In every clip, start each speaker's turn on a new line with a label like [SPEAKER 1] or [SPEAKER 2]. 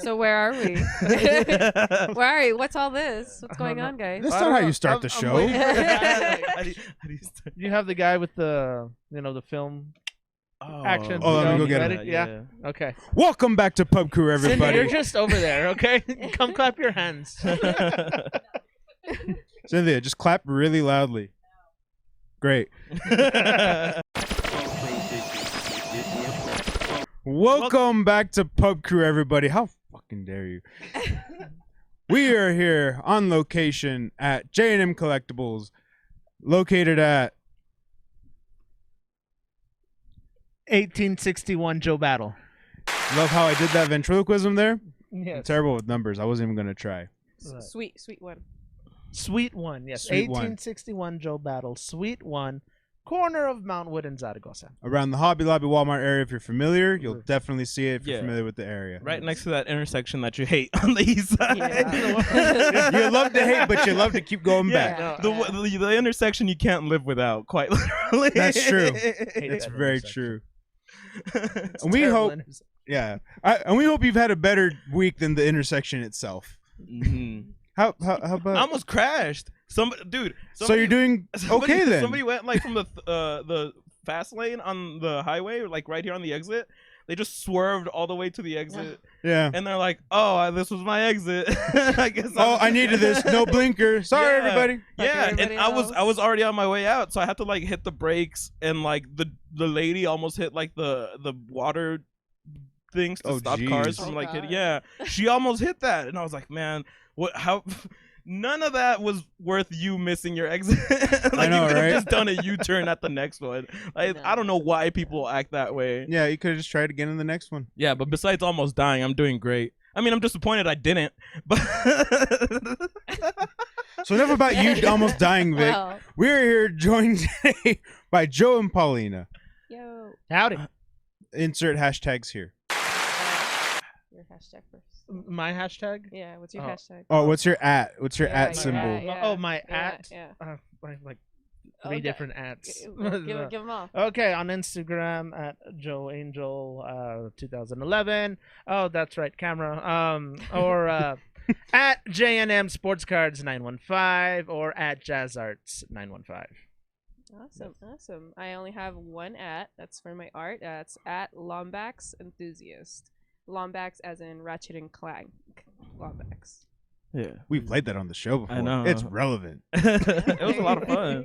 [SPEAKER 1] So where are we? Where are we? What's all this? What's going on, guys?
[SPEAKER 2] That's not how you start the show.
[SPEAKER 3] How do you start?
[SPEAKER 4] You have the guy with the, the film action.
[SPEAKER 2] Oh, let me go get
[SPEAKER 4] ready?
[SPEAKER 2] him.
[SPEAKER 4] Yeah. Okay.
[SPEAKER 2] Welcome back to Pub Crew,
[SPEAKER 4] Cindy,
[SPEAKER 2] everybody.
[SPEAKER 4] you're just over there, okay? Come clap your hands.
[SPEAKER 2] Cynthia, just clap really loudly. Great. Welcome back to Pub Crew, everybody. How fucking dare you? We are here on location at J&M Collectibles, located at
[SPEAKER 4] 1861 Joe Battle.
[SPEAKER 2] Love how I did that ventriloquism there. I'm
[SPEAKER 4] Yes.
[SPEAKER 2] terrible with numbers. I wasn't even gonna try.
[SPEAKER 1] Sweet one.
[SPEAKER 4] Suite 1, yes.
[SPEAKER 2] Suite 1.
[SPEAKER 4] 1861 Joe Battle, Suite 1, corner of Mount Wood in Zaragoza.
[SPEAKER 2] Around the Hobby Lobby Walmart area, if you're familiar, you'll definitely see it if you're
[SPEAKER 3] Yeah.
[SPEAKER 2] familiar with the area.
[SPEAKER 3] Right next to that intersection that you hate on the east side.
[SPEAKER 1] Yeah.
[SPEAKER 2] You love to hate, but you love to keep going back.
[SPEAKER 3] Yeah,
[SPEAKER 4] No,
[SPEAKER 3] the intersection you can't live without, quite literally.
[SPEAKER 2] That's true.
[SPEAKER 4] Hate
[SPEAKER 2] It's
[SPEAKER 4] that
[SPEAKER 2] very
[SPEAKER 4] intersection.
[SPEAKER 2] true.
[SPEAKER 4] It's
[SPEAKER 2] And we
[SPEAKER 4] terrible
[SPEAKER 2] hope,
[SPEAKER 4] intersection.
[SPEAKER 2] yeah, and we hope you've had a better week than the intersection itself.
[SPEAKER 3] Mhm.
[SPEAKER 2] How about?
[SPEAKER 3] I almost crashed.
[SPEAKER 2] So you're doing okay then.
[SPEAKER 3] Somebody went like from the fast lane on the highway, like right here on the exit. They just swerved all the way to the exit,
[SPEAKER 2] Yeah.
[SPEAKER 3] and they're like, "Oh, this was my exit." I guess.
[SPEAKER 2] Oh, I needed this. No blinker. Sorry,
[SPEAKER 3] Yeah.
[SPEAKER 2] everybody.
[SPEAKER 3] Yeah, and
[SPEAKER 1] everybody
[SPEAKER 3] I was
[SPEAKER 1] else.
[SPEAKER 3] already on my way out, so I had to like hit the brakes, and like the lady almost hit like the water things to
[SPEAKER 2] Oh,
[SPEAKER 3] stop
[SPEAKER 2] jeez.
[SPEAKER 3] cars from
[SPEAKER 1] Oh,
[SPEAKER 3] like hitting.
[SPEAKER 1] God.
[SPEAKER 3] Yeah, she almost hit that, and I was like, man, what? How? None of that was worth you missing your exit. Like,
[SPEAKER 2] know,
[SPEAKER 3] you could
[SPEAKER 2] right?
[SPEAKER 3] have just done a U-turn at the next one. Like,
[SPEAKER 1] No.
[SPEAKER 3] I don't know why people act that way.
[SPEAKER 2] Yeah, you could have just tried again in the next one.
[SPEAKER 3] Yeah, but besides almost dying, I'm doing great. I mean, I'm disappointed I didn't, but
[SPEAKER 2] So enough about you almost dying, Vic.
[SPEAKER 1] Well,
[SPEAKER 2] We're here joined today by Joe and Paulina.
[SPEAKER 1] yo.
[SPEAKER 4] Howdy.
[SPEAKER 2] Insert hashtags here.
[SPEAKER 1] Your hashtag first.
[SPEAKER 4] My hashtag?
[SPEAKER 1] Yeah, what's your
[SPEAKER 4] Oh.
[SPEAKER 1] hashtag?
[SPEAKER 2] Oh, what's your at? What's your
[SPEAKER 1] Yeah,
[SPEAKER 2] at
[SPEAKER 1] your
[SPEAKER 2] symbol?
[SPEAKER 1] at, yeah.
[SPEAKER 4] Oh, my
[SPEAKER 1] Yeah,
[SPEAKER 4] at?
[SPEAKER 1] Yeah.
[SPEAKER 4] I have like
[SPEAKER 1] Oh,
[SPEAKER 4] 3 different ats.
[SPEAKER 1] Give them all.
[SPEAKER 4] Okay, on Instagram at Joe Angel 2011. Oh, that's right, camera. Or at JNM Sports Cards 915 or at Jazz Arts 915.
[SPEAKER 1] Awesome. I only have one at. That's for my art. That's at Lombax Enthusiast. Lombax as in Ratchet and Clank. Lombax.
[SPEAKER 3] yeah,
[SPEAKER 2] We've played that on the show before.
[SPEAKER 3] I know.
[SPEAKER 2] It's relevant.
[SPEAKER 3] it was a lot of fun.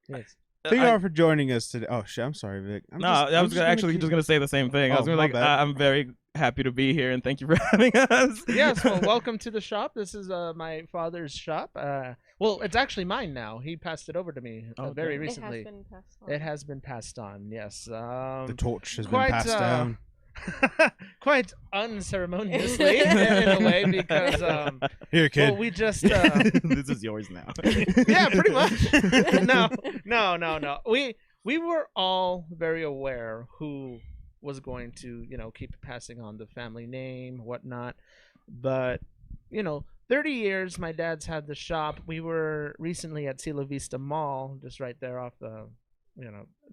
[SPEAKER 4] Yes.
[SPEAKER 2] Thank you
[SPEAKER 3] I-
[SPEAKER 2] all for joining us today. Oh shit, I'm sorry, Vic.
[SPEAKER 3] I was actually just gonna say the same thing. I
[SPEAKER 2] Oh,
[SPEAKER 3] was gonna
[SPEAKER 2] my
[SPEAKER 3] like,
[SPEAKER 2] bad.
[SPEAKER 3] I'm very happy to be here, and thank you for having us.
[SPEAKER 4] Yes, well, welcome to the shop. This is my father's shop. Well, it's actually mine now. He passed it over to me very
[SPEAKER 3] Okay.
[SPEAKER 4] recently.
[SPEAKER 1] It has been passed on.
[SPEAKER 4] It has been passed on, yes.
[SPEAKER 2] The torch has
[SPEAKER 4] quite,
[SPEAKER 2] been passed down.
[SPEAKER 4] quite unceremoniously in a way because
[SPEAKER 2] Here, kid.
[SPEAKER 4] well, we just
[SPEAKER 3] This is yours now.
[SPEAKER 4] yeah, pretty much. No. We were all very aware who was going to, keep passing on the family name, whatnot. But, 30 years my dad's had the shop. We were recently at Sila Vista Mall, just right there off the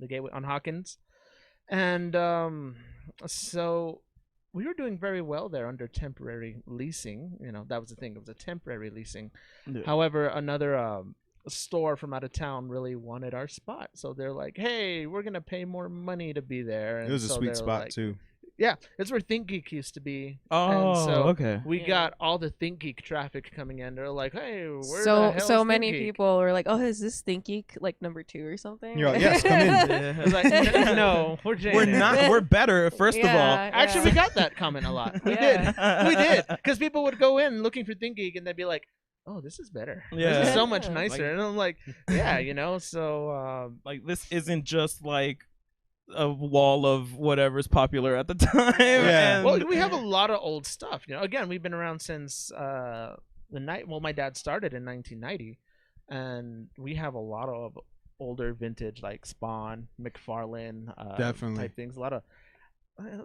[SPEAKER 4] gateway on Hawkins. And so we were doing very well there under temporary leasing. That was the thing. It was a temporary leasing.
[SPEAKER 3] Yeah.
[SPEAKER 4] However, another store from out of town really wanted our spot. So they're like, hey, we're going to pay more money to be there.
[SPEAKER 2] It was a
[SPEAKER 4] so
[SPEAKER 2] sweet
[SPEAKER 4] they're
[SPEAKER 2] spot
[SPEAKER 4] like-
[SPEAKER 2] too.
[SPEAKER 4] Yeah, it's where ThinkGeek used to be.
[SPEAKER 3] Oh,
[SPEAKER 4] so
[SPEAKER 3] okay.
[SPEAKER 4] We
[SPEAKER 1] Yeah.
[SPEAKER 4] got all the ThinkGeek traffic coming in. They're like, hey, where the
[SPEAKER 1] So
[SPEAKER 4] hell's
[SPEAKER 1] many
[SPEAKER 4] ThinkGeek?
[SPEAKER 1] people were like, "Oh, is this Thinky like number 2 or something?"
[SPEAKER 2] You're like, yes, come in.
[SPEAKER 4] I was like, no, we're
[SPEAKER 3] We're
[SPEAKER 4] J&M."
[SPEAKER 3] not. We're better. First of all,
[SPEAKER 1] Yeah.
[SPEAKER 4] Actually, we got that comment a lot. We
[SPEAKER 1] Yeah.
[SPEAKER 4] did. We did. Because people would go in looking for ThinkGeek and they'd be like, oh, this is better. This
[SPEAKER 3] Yeah.
[SPEAKER 4] is so much
[SPEAKER 1] Yeah.
[SPEAKER 4] nicer.
[SPEAKER 3] Like-
[SPEAKER 4] and I'm like, yeah, so
[SPEAKER 3] like this isn't just like a wall of whatever's popular at the time.
[SPEAKER 2] Yeah.
[SPEAKER 3] and-
[SPEAKER 4] well, we have a lot of old stuff. Again, we've been around since the night. Well, my dad started in 1990, and we have a lot of older vintage like Spawn, McFarlane,
[SPEAKER 2] Definitely.
[SPEAKER 4] type things. A lot of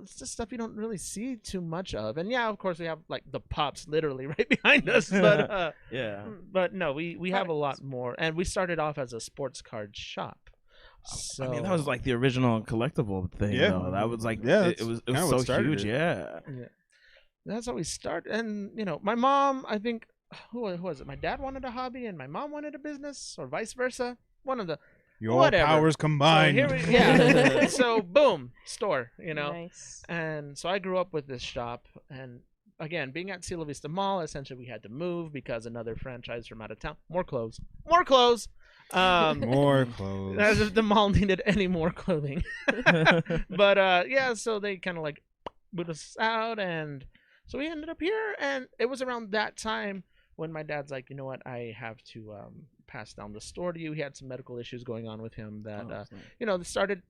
[SPEAKER 4] it's just stuff you don't really see too much of. And yeah, of course, we have like the Pops literally right behind us.
[SPEAKER 3] yeah.
[SPEAKER 4] But no, we have a lot more. And we started off as a sports card shop. So,
[SPEAKER 3] I mean, that was like the original collectible thing.
[SPEAKER 2] Yeah.
[SPEAKER 3] Though. That was like
[SPEAKER 2] Yeah,
[SPEAKER 3] it
[SPEAKER 2] that's
[SPEAKER 3] was
[SPEAKER 2] kinda what
[SPEAKER 3] so
[SPEAKER 2] started
[SPEAKER 3] huge.
[SPEAKER 2] it.
[SPEAKER 3] Yeah.
[SPEAKER 4] that's how we start. And my mom, I think, who was it? My dad wanted a hobby, and my mom wanted a business, or vice versa. One of the
[SPEAKER 2] Your
[SPEAKER 4] whatever.
[SPEAKER 2] powers
[SPEAKER 4] So
[SPEAKER 2] combined.
[SPEAKER 4] here we, yeah. So boom, store.
[SPEAKER 1] Nice.
[SPEAKER 4] And so I grew up with this shop, and again, being at Cielo Vista Mall, essentially we had to move because another franchise from out of town. More clothes. More clothes.
[SPEAKER 2] More clothes.
[SPEAKER 4] As if the mall needed any more clothing. But yeah, so they kind of like boot us out, and so we ended up here. And it was around that time when my dad's like, you know what, I have to pass down the store to you. He had some medical issues going on with him that started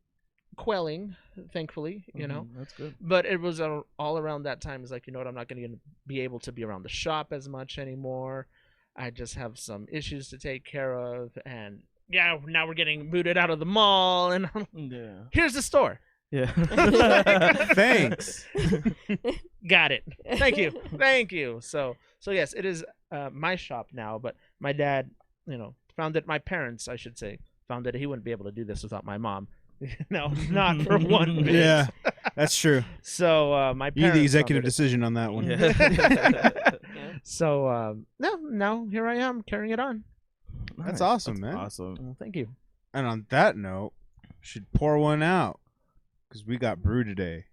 [SPEAKER 4] quelling, thankfully,
[SPEAKER 3] That's good.
[SPEAKER 4] but it was all around that time. It's like, you know what, I'm not going to be able to be around the shop as much anymore. I just have some issues to take care of, and yeah, now we're getting booted out of the mall, and here's the store.
[SPEAKER 3] Yeah.
[SPEAKER 2] Thanks.
[SPEAKER 4] Got it. Thank you. So yes, it is my shop now, but my dad, found it. My parents, I should say, found that he wouldn't be able to do this without my mom. No, not for one bit.
[SPEAKER 2] Yeah, that's true.
[SPEAKER 4] So my
[SPEAKER 2] You need
[SPEAKER 4] parents
[SPEAKER 2] the executive
[SPEAKER 4] found it.
[SPEAKER 2] decision on that one.
[SPEAKER 3] Yeah.
[SPEAKER 4] So now here I am carrying it on.
[SPEAKER 2] That's awesome, man.
[SPEAKER 3] Awesome.
[SPEAKER 4] Well, thank you.
[SPEAKER 2] And on that note, should pour one out because we got brew today.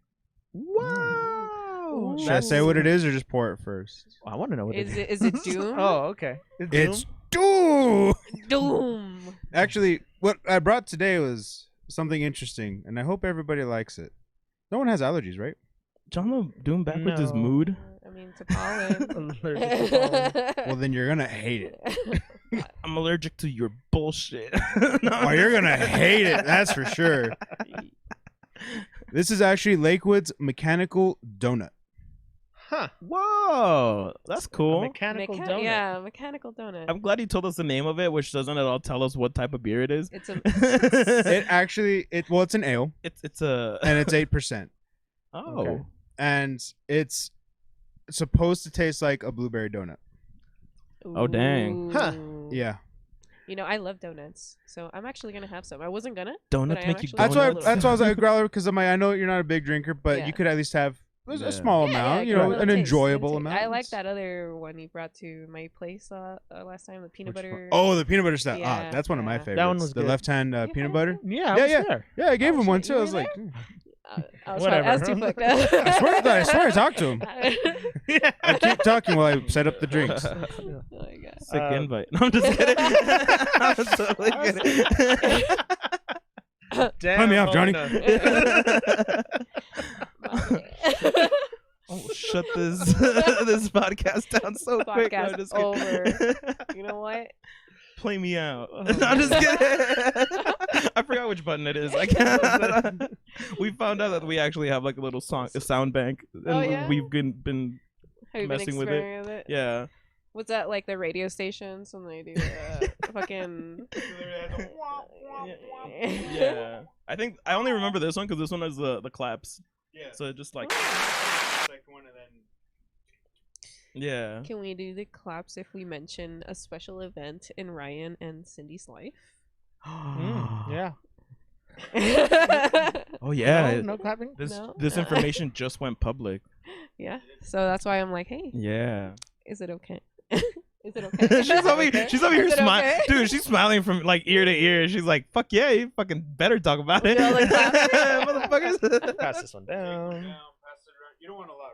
[SPEAKER 4] Wow.
[SPEAKER 2] Should I say what it is or just pour it first?
[SPEAKER 4] I want to know what
[SPEAKER 1] Is
[SPEAKER 4] it
[SPEAKER 1] it Doom?
[SPEAKER 4] Oh, okay.
[SPEAKER 2] It's Doom.
[SPEAKER 1] Doom.
[SPEAKER 2] Actually, what I brought today was something interesting, and I hope everybody likes it. No one has allergies, right?
[SPEAKER 3] John Doom backwards is
[SPEAKER 4] No.
[SPEAKER 3] mood.
[SPEAKER 1] I mean, to pollen.
[SPEAKER 4] Allergic to pollen.
[SPEAKER 2] Well, then you're gonna hate it.
[SPEAKER 3] I'm allergic to your bullshit.
[SPEAKER 2] Oh, you're gonna hate it. That's for sure. This is actually Lakewood's mechanical donut.
[SPEAKER 4] Huh.
[SPEAKER 3] Whoa, that's
[SPEAKER 4] A
[SPEAKER 3] cool.
[SPEAKER 4] mechanical donut.
[SPEAKER 1] Yeah, mechanical donut.
[SPEAKER 3] I'm glad you told us the name of it, which doesn't at all tell us what type of beer it is.
[SPEAKER 1] It's a
[SPEAKER 2] It actually, it's an ale,
[SPEAKER 3] it's a
[SPEAKER 2] and it's 8%,
[SPEAKER 3] oh
[SPEAKER 4] Okay.
[SPEAKER 2] and it's supposed to taste like a blueberry donut.
[SPEAKER 3] Oh, dang.
[SPEAKER 4] Huh.
[SPEAKER 1] Ooh.
[SPEAKER 2] Yeah,
[SPEAKER 1] I love donuts, so I'm actually gonna have some. I wasn't gonna.
[SPEAKER 3] donuts
[SPEAKER 1] But I
[SPEAKER 3] make
[SPEAKER 1] am
[SPEAKER 3] you
[SPEAKER 1] actually
[SPEAKER 2] that's why.
[SPEAKER 1] Donuts.
[SPEAKER 2] That's why I was like growler because I know you're not a big drinker, but
[SPEAKER 1] Yeah.
[SPEAKER 2] you could at least have a
[SPEAKER 3] Yeah.
[SPEAKER 2] small amount.
[SPEAKER 1] give it a little
[SPEAKER 2] An
[SPEAKER 1] taste,
[SPEAKER 2] enjoyable
[SPEAKER 1] taste.
[SPEAKER 2] amount.
[SPEAKER 1] I like that other one you brought to my place last time, the peanut
[SPEAKER 2] Which one?
[SPEAKER 1] butter.
[SPEAKER 2] Oh, the peanut butter stuff.
[SPEAKER 1] Yeah,
[SPEAKER 2] That's one of my
[SPEAKER 1] yeah.
[SPEAKER 2] favorites.
[SPEAKER 4] That one was
[SPEAKER 2] the
[SPEAKER 4] good.
[SPEAKER 2] left hand
[SPEAKER 1] You
[SPEAKER 2] peanut
[SPEAKER 1] had
[SPEAKER 2] butter.
[SPEAKER 1] it?
[SPEAKER 4] Yeah, I
[SPEAKER 2] Yeah,
[SPEAKER 4] was
[SPEAKER 2] yeah.
[SPEAKER 4] there.
[SPEAKER 2] Yeah, I gave
[SPEAKER 1] Oh,
[SPEAKER 2] him one
[SPEAKER 1] shit,
[SPEAKER 2] too.
[SPEAKER 1] you
[SPEAKER 2] I was
[SPEAKER 1] were
[SPEAKER 2] like,
[SPEAKER 1] I was
[SPEAKER 4] Whatever.
[SPEAKER 1] too fucked up.
[SPEAKER 2] I swear I talked to him. I keep talking while I set up the drinks.
[SPEAKER 1] Oh my god.
[SPEAKER 3] sick
[SPEAKER 4] Uh,
[SPEAKER 3] invite. No, I'm just kidding. I'm totally kidding.
[SPEAKER 4] Damn,
[SPEAKER 2] Let me off, Johnny.
[SPEAKER 3] Oh, shut this podcast down so quick. No,
[SPEAKER 1] Podcast
[SPEAKER 3] just kidding.
[SPEAKER 1] over. You know what?
[SPEAKER 3] Play me out.
[SPEAKER 4] Oh,
[SPEAKER 3] No, I'm just kidding. I forgot which button it is. I can't. We found out that we actually have like a little sound bank, and
[SPEAKER 1] Oh, yeah?
[SPEAKER 3] we've been
[SPEAKER 1] Have you
[SPEAKER 3] Messing
[SPEAKER 1] been
[SPEAKER 3] with it.
[SPEAKER 1] experimenting with it?
[SPEAKER 3] yeah.
[SPEAKER 1] What's that like the radio stations when they do fucking?
[SPEAKER 3] Yeah. I think I only remember this one because this one has the claps.
[SPEAKER 2] Yeah.
[SPEAKER 3] So it just like
[SPEAKER 2] Second one and then.
[SPEAKER 3] yeah.
[SPEAKER 1] Can we do the claps if we mention a special event in Ryan and Cindy's life?
[SPEAKER 4] Yeah.
[SPEAKER 3] Oh yeah.
[SPEAKER 4] No, no clapping.
[SPEAKER 3] This
[SPEAKER 1] No?
[SPEAKER 3] this information just went public.
[SPEAKER 1] Yeah. So that's why I'm like, hey,
[SPEAKER 3] Yeah.
[SPEAKER 1] is it okay? Is it okay?
[SPEAKER 3] she's over here
[SPEAKER 1] Is it
[SPEAKER 3] smiling.
[SPEAKER 1] okay?
[SPEAKER 3] Dude, she's smiling from like ear to ear. She's like, "Fuck yeah, you fucking better talk about it."
[SPEAKER 1] Yeah, like that.
[SPEAKER 3] Motherfuckers.
[SPEAKER 4] Pass this one down.
[SPEAKER 2] You don't want a lot,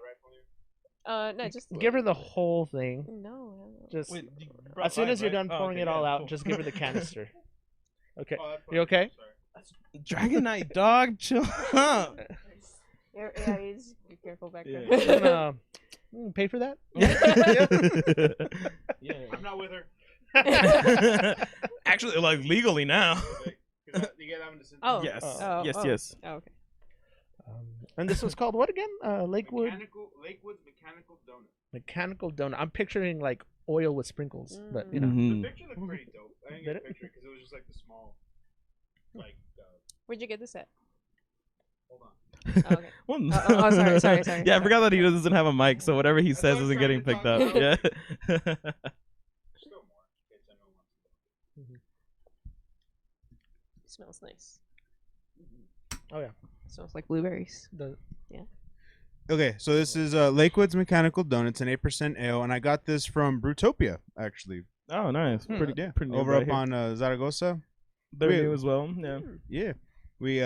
[SPEAKER 2] right?
[SPEAKER 1] No, just
[SPEAKER 4] Give her the whole thing.
[SPEAKER 1] No.
[SPEAKER 4] Just
[SPEAKER 3] Wait, you
[SPEAKER 4] as
[SPEAKER 3] brought
[SPEAKER 4] soon
[SPEAKER 3] mine,
[SPEAKER 4] as you're
[SPEAKER 3] right?
[SPEAKER 4] done
[SPEAKER 3] Oh,
[SPEAKER 4] pouring
[SPEAKER 3] okay,
[SPEAKER 4] it all
[SPEAKER 3] yeah,
[SPEAKER 4] out,
[SPEAKER 3] cool.
[SPEAKER 4] just give her the canister. Okay.
[SPEAKER 2] Oh,
[SPEAKER 4] You okay?
[SPEAKER 3] Dragon Knight, dog, chill out.
[SPEAKER 1] Yeah, you just be careful back
[SPEAKER 3] Yeah.
[SPEAKER 1] there.
[SPEAKER 4] You gonna, pay for that?
[SPEAKER 3] Yeah.
[SPEAKER 2] I'm not with her.
[SPEAKER 3] Actually, like legally now.
[SPEAKER 2] You get that one to
[SPEAKER 1] Oh.
[SPEAKER 3] Yes.
[SPEAKER 1] Oh,
[SPEAKER 3] Yes.
[SPEAKER 1] oh.
[SPEAKER 3] Yes.
[SPEAKER 1] Oh, okay.
[SPEAKER 4] And this was called what again? Lakewood
[SPEAKER 2] Lakewood's mechanical donut.
[SPEAKER 4] Mechanical Donut. I'm picturing like oil with sprinkles, but you know.
[SPEAKER 3] Mhm.
[SPEAKER 2] picture looked pretty dope. I didn't
[SPEAKER 4] Did
[SPEAKER 2] get a
[SPEAKER 4] it?
[SPEAKER 2] picture because it was just like the small, like.
[SPEAKER 1] Where'd you get this at?
[SPEAKER 2] Hold on.
[SPEAKER 1] Oh, okay.
[SPEAKER 3] Well,
[SPEAKER 1] Oh, sorry.
[SPEAKER 3] Yeah, I forgot that he doesn't have a mic, so whatever he
[SPEAKER 2] That's
[SPEAKER 3] says
[SPEAKER 2] what I'm
[SPEAKER 3] isn't
[SPEAKER 2] trying
[SPEAKER 3] getting
[SPEAKER 2] to
[SPEAKER 3] picked
[SPEAKER 2] talk
[SPEAKER 3] up. Yeah.
[SPEAKER 2] Still more. Kids, I know one.
[SPEAKER 1] Smells nice.
[SPEAKER 4] Oh yeah.
[SPEAKER 1] Smells like blueberries.
[SPEAKER 4] The
[SPEAKER 2] Okay, so this is Lakewood's Mechanical Donuts, an 8% ale, and I got this from Brutopia, actually.
[SPEAKER 3] Oh, nice. Pretty,
[SPEAKER 2] Yeah,
[SPEAKER 3] pretty new
[SPEAKER 2] over
[SPEAKER 3] right
[SPEAKER 2] up
[SPEAKER 3] here.
[SPEAKER 2] on Zaragoza.
[SPEAKER 3] They're
[SPEAKER 2] we-
[SPEAKER 3] new as well. Yeah.
[SPEAKER 2] Yeah, we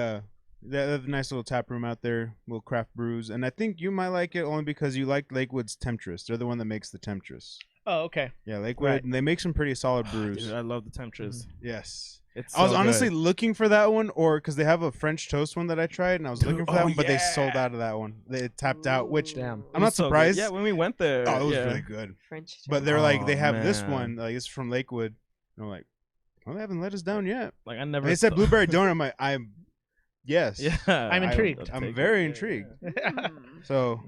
[SPEAKER 2] they have a nice little tap room out there, little craft brews, and I think you might like it only because you like Lakewood's Temptress. They're the one that makes the Temptress.
[SPEAKER 4] Oh, okay.
[SPEAKER 2] Yeah, Lakewood,
[SPEAKER 4] Right.
[SPEAKER 2] and they make some pretty solid brews.
[SPEAKER 3] Dude, I love the Temptress.
[SPEAKER 2] Yes.
[SPEAKER 3] It's
[SPEAKER 2] I was
[SPEAKER 3] so
[SPEAKER 2] honestly
[SPEAKER 3] good.
[SPEAKER 2] looking for that one, or because they have a French toast one that I tried, and I was looking for that
[SPEAKER 3] Oh,
[SPEAKER 2] one, but they sold
[SPEAKER 3] yeah.
[SPEAKER 2] out of that one. They tapped out, which
[SPEAKER 4] Damn.
[SPEAKER 3] It
[SPEAKER 2] I'm
[SPEAKER 3] was
[SPEAKER 2] not
[SPEAKER 3] so good.
[SPEAKER 2] surprised.
[SPEAKER 3] Yeah, when we went there.
[SPEAKER 2] Oh, it was
[SPEAKER 3] yeah.
[SPEAKER 2] really good.
[SPEAKER 1] French.
[SPEAKER 2] But they're like, they
[SPEAKER 3] Oh,
[SPEAKER 2] have this
[SPEAKER 3] man.
[SPEAKER 2] one, like it's from Lakewood. And I'm like, well, they haven't let us down yet.
[SPEAKER 3] Like I never.
[SPEAKER 2] And they said
[SPEAKER 3] thought-
[SPEAKER 2] blueberry donut. I'm like, yes.
[SPEAKER 3] Yeah.
[SPEAKER 4] I'm intrigued.
[SPEAKER 2] I'm
[SPEAKER 3] take
[SPEAKER 2] very
[SPEAKER 3] it.
[SPEAKER 2] intrigued.
[SPEAKER 1] Mm.
[SPEAKER 2] So,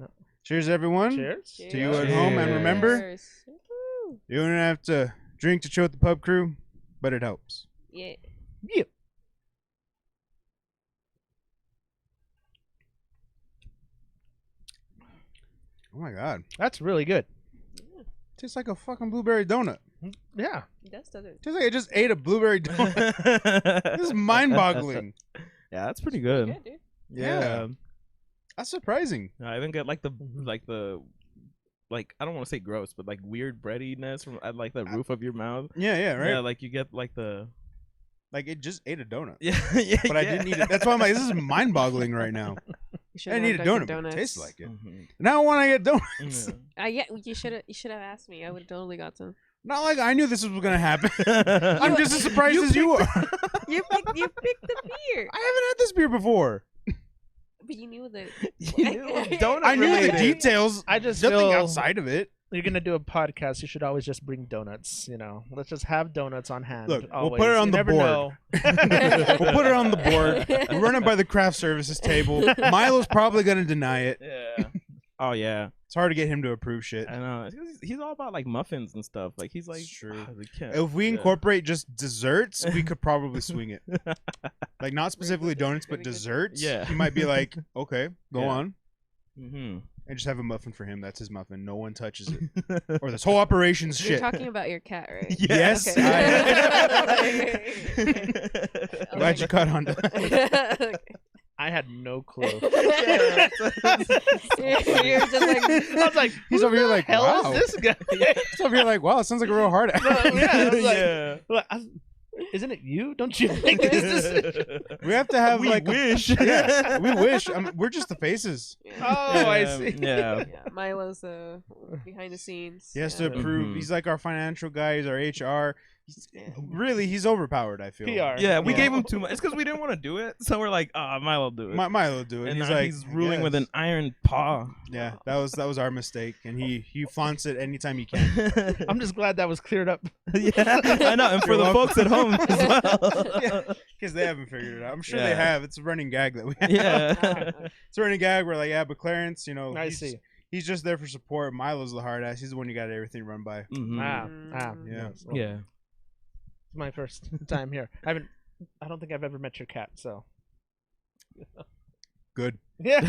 [SPEAKER 2] cheers, everyone.
[SPEAKER 4] Cheers.
[SPEAKER 2] To you at home, and remember-
[SPEAKER 1] Cheers. Woo.
[SPEAKER 2] You don't have to drink to chill with the pub crew, but it helps.
[SPEAKER 1] Yeah.
[SPEAKER 4] Yeah.
[SPEAKER 2] Oh my god,
[SPEAKER 4] That's really good.
[SPEAKER 2] tastes like a fucking blueberry donut.
[SPEAKER 4] Yeah.
[SPEAKER 1] That's doesn't.
[SPEAKER 2] Tastes like I just ate a blueberry donut. This is mind-boggling.
[SPEAKER 3] Yeah, that's pretty good.
[SPEAKER 1] Yeah, dude.
[SPEAKER 3] Yeah.
[SPEAKER 2] That's surprising.
[SPEAKER 3] I even get like the like I don't want to say gross, but like weird breadiness from at like the roof of your mouth.
[SPEAKER 2] Yeah, right.
[SPEAKER 3] Yeah, like you get like the
[SPEAKER 2] Like it just ate a donut.
[SPEAKER 3] yeah, yeah.
[SPEAKER 2] But I didn't eat it. That's why I'm like, this is mind-boggling right now.
[SPEAKER 1] You should
[SPEAKER 2] I
[SPEAKER 1] have
[SPEAKER 2] need a
[SPEAKER 1] Dunkin'
[SPEAKER 2] donut, but it
[SPEAKER 1] Donuts.
[SPEAKER 2] tastes like it.
[SPEAKER 3] Mhm.
[SPEAKER 2] Now I want to get donuts.
[SPEAKER 3] Yeah.
[SPEAKER 1] Yeah, you should have asked me. I would have totally got some.
[SPEAKER 2] Not like I knew this was gonna happen. I'm just as surprised as you are.
[SPEAKER 1] You picked the beer,
[SPEAKER 2] I haven't had this beer before.
[SPEAKER 1] but you knew the.
[SPEAKER 3] You knew it was donut
[SPEAKER 2] I knew the
[SPEAKER 3] related.
[SPEAKER 2] details.
[SPEAKER 4] I just
[SPEAKER 2] Nothing
[SPEAKER 4] feel
[SPEAKER 2] outside of it.
[SPEAKER 4] you're gonna do a podcast. You should always just bring donuts. You know, let's just have donuts on hand.
[SPEAKER 2] Look, we'll
[SPEAKER 4] always.
[SPEAKER 2] put it on
[SPEAKER 4] You
[SPEAKER 2] the
[SPEAKER 4] never
[SPEAKER 2] board.
[SPEAKER 4] know.
[SPEAKER 2] We'll put it on the board. We'll run it by the craft services table. Milo's probably gonna deny it.
[SPEAKER 3] Yeah. Oh yeah.
[SPEAKER 2] It's hard to get him to approve shit.
[SPEAKER 3] I know. It's 'cause he's all about like muffins and stuff. Like he's like
[SPEAKER 2] It's true.
[SPEAKER 3] we can't-
[SPEAKER 2] If we
[SPEAKER 3] yeah.
[SPEAKER 2] incorporate just desserts, we could probably swing it. Like not specifically donuts, but
[SPEAKER 1] Very good.
[SPEAKER 2] desserts.
[SPEAKER 3] Yeah.
[SPEAKER 2] He might be like, okay, go
[SPEAKER 3] Yeah.
[SPEAKER 2] on.
[SPEAKER 3] Mhm.
[SPEAKER 2] And just have a muffin for him. That's his muffin. No one touches it. Or this whole operation's
[SPEAKER 1] You're
[SPEAKER 2] shit.
[SPEAKER 1] talking about your cat, right?
[SPEAKER 2] Yes,
[SPEAKER 1] Okay.
[SPEAKER 2] Glad you caught on to that.
[SPEAKER 1] Okay.
[SPEAKER 4] I had no clue.
[SPEAKER 1] You're just like.
[SPEAKER 4] I was like,
[SPEAKER 2] He's
[SPEAKER 4] who
[SPEAKER 2] over here
[SPEAKER 4] the
[SPEAKER 2] like,
[SPEAKER 4] hell
[SPEAKER 2] wow.
[SPEAKER 4] is this guy?
[SPEAKER 2] He's over here like, wow, it sounds like a real hard ass.
[SPEAKER 4] Yeah, I was like,
[SPEAKER 3] Yeah.
[SPEAKER 4] well, isn't it you? Don't you make this decision?
[SPEAKER 2] We have to have
[SPEAKER 3] We
[SPEAKER 2] like
[SPEAKER 3] wish.
[SPEAKER 2] Yeah, we wish. We're just the faces.
[SPEAKER 1] Yeah.
[SPEAKER 4] Oh, I see.
[SPEAKER 3] Yeah.
[SPEAKER 1] Yeah, Milo's behind the scenes.
[SPEAKER 2] He has to
[SPEAKER 1] Yeah.
[SPEAKER 2] approve.
[SPEAKER 3] Mhm.
[SPEAKER 2] He's like our financial guy. He's our HR.
[SPEAKER 1] Yeah.
[SPEAKER 2] Really, he's overpowered. I feel.
[SPEAKER 4] PR.
[SPEAKER 3] Yeah, we
[SPEAKER 2] Yeah.
[SPEAKER 3] gave him too much. It's because we didn't want to do it, so we're like, ah, Milo do it.
[SPEAKER 2] Milo do it.
[SPEAKER 3] and
[SPEAKER 2] He's
[SPEAKER 3] now
[SPEAKER 2] like,
[SPEAKER 3] he's
[SPEAKER 2] "I
[SPEAKER 3] ruling with an
[SPEAKER 2] guess."
[SPEAKER 3] iron paw.
[SPEAKER 2] Yeah, that was our mistake, and he flaunts it anytime he can.
[SPEAKER 4] I'm just glad that was cleared up.
[SPEAKER 3] Yeah, I know, and for
[SPEAKER 2] You're
[SPEAKER 3] the
[SPEAKER 2] welcome.
[SPEAKER 3] folks at home as well.
[SPEAKER 2] Yeah. Because they haven't figured it out. I'm sure they
[SPEAKER 3] Yeah.
[SPEAKER 2] have. It's a running gag that we have.
[SPEAKER 3] Yeah.
[SPEAKER 2] It's a running gag. We're like, yeah, but Clarence,
[SPEAKER 4] I
[SPEAKER 2] he's,
[SPEAKER 4] see.
[SPEAKER 2] he's just there for support. Milo's the hard ass. He's the one you got everything run by.
[SPEAKER 3] Mhm.
[SPEAKER 4] Ah,
[SPEAKER 2] Yeah.
[SPEAKER 4] yes. Well,
[SPEAKER 3] Yeah.
[SPEAKER 4] It's my first time here. I don't think I've ever met your cat, so.
[SPEAKER 2] Good.
[SPEAKER 4] Yeah.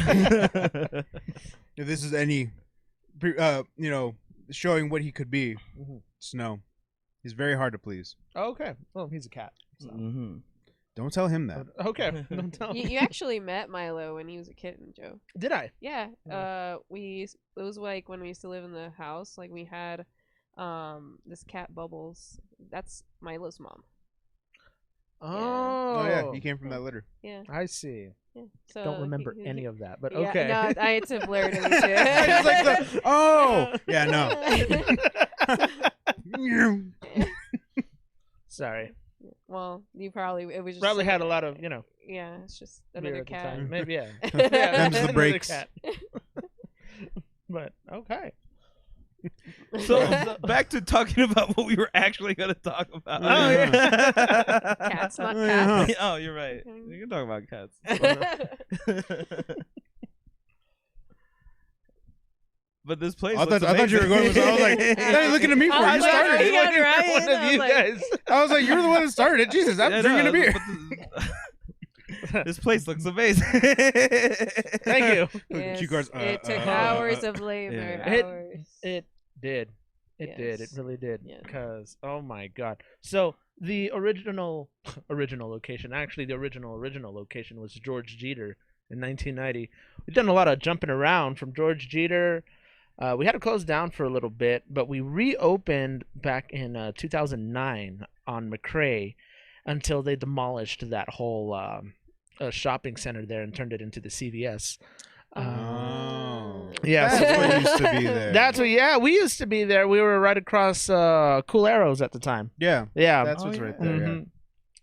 [SPEAKER 2] If this is any, showing what he could be,
[SPEAKER 4] Mhm.
[SPEAKER 2] just know he's very hard to please.
[SPEAKER 4] Okay. Well, he's a cat. So.
[SPEAKER 3] Mhm.
[SPEAKER 2] Don't tell him that.
[SPEAKER 4] Okay. Don't tell me.
[SPEAKER 1] You actually met Milo when he was a kitten, Joe.
[SPEAKER 4] Did I?
[SPEAKER 1] Yeah.
[SPEAKER 4] Oh.
[SPEAKER 1] It was like when we used to live in the house. Like we had, this cat Bubbles. That's Milo's mom.
[SPEAKER 4] Oh.
[SPEAKER 2] Oh yeah, he came from that litter.
[SPEAKER 1] Yeah.
[SPEAKER 4] I see.
[SPEAKER 1] Yeah. So
[SPEAKER 4] Don't remember any of that, but
[SPEAKER 1] yeah,
[SPEAKER 4] okay.
[SPEAKER 1] No, I had to blur it into.
[SPEAKER 2] It's like the yeah no.
[SPEAKER 4] Sorry.
[SPEAKER 1] Well, it was just
[SPEAKER 4] Probably had a lot of,
[SPEAKER 1] Yeah, it's just
[SPEAKER 4] beer
[SPEAKER 1] another
[SPEAKER 4] at the
[SPEAKER 1] cat.
[SPEAKER 4] time. Maybe, yeah.
[SPEAKER 2] Them's the
[SPEAKER 4] another
[SPEAKER 2] breaks.
[SPEAKER 4] cat. But, okay.
[SPEAKER 3] So back to talking about what we were actually going to talk about.
[SPEAKER 2] Oh, yeah.
[SPEAKER 1] Cats, not
[SPEAKER 2] Oh, yeah,
[SPEAKER 1] cats.
[SPEAKER 3] Oh, you're right. You can talk about cats. But this place.
[SPEAKER 2] I
[SPEAKER 3] looks
[SPEAKER 2] thought you were going.
[SPEAKER 3] amazing.
[SPEAKER 2] I was like, "What are you looking at me for?
[SPEAKER 1] I
[SPEAKER 2] You
[SPEAKER 1] was like,
[SPEAKER 2] started
[SPEAKER 1] are
[SPEAKER 2] it."
[SPEAKER 1] you on Ryan?
[SPEAKER 4] One of
[SPEAKER 1] I was
[SPEAKER 4] you
[SPEAKER 1] like-
[SPEAKER 4] guys.
[SPEAKER 2] I was like, you're the one that started it. Jesus, I'm
[SPEAKER 3] Yeah,
[SPEAKER 2] drinking
[SPEAKER 3] no,
[SPEAKER 2] a beer.
[SPEAKER 3] but this place looks amazing.
[SPEAKER 4] Thank you.
[SPEAKER 1] Yes,
[SPEAKER 2] Cue cards,
[SPEAKER 1] it took
[SPEAKER 2] uh,
[SPEAKER 1] hours of labor.
[SPEAKER 3] Yeah.
[SPEAKER 4] It-
[SPEAKER 1] Hours.
[SPEAKER 4] It did. It did. It
[SPEAKER 1] Yes.
[SPEAKER 4] really did.
[SPEAKER 1] Yeah.
[SPEAKER 4] Because, oh my God. So, the original location, actually, the original location was George Jeter in 1990. We've done a lot of jumping around from George Jeter. We had to close down for a little bit, but we reopened back in 2009 on McRae until they demolished that whole shopping center there and turned it into the CVS. Yeah,
[SPEAKER 2] That's what used to be there.
[SPEAKER 4] That's what. Yeah, we used to be there. We were right across Cool Arrows at the time.
[SPEAKER 2] Yeah.
[SPEAKER 4] Yeah,
[SPEAKER 2] That's what's right there.
[SPEAKER 4] Mhm.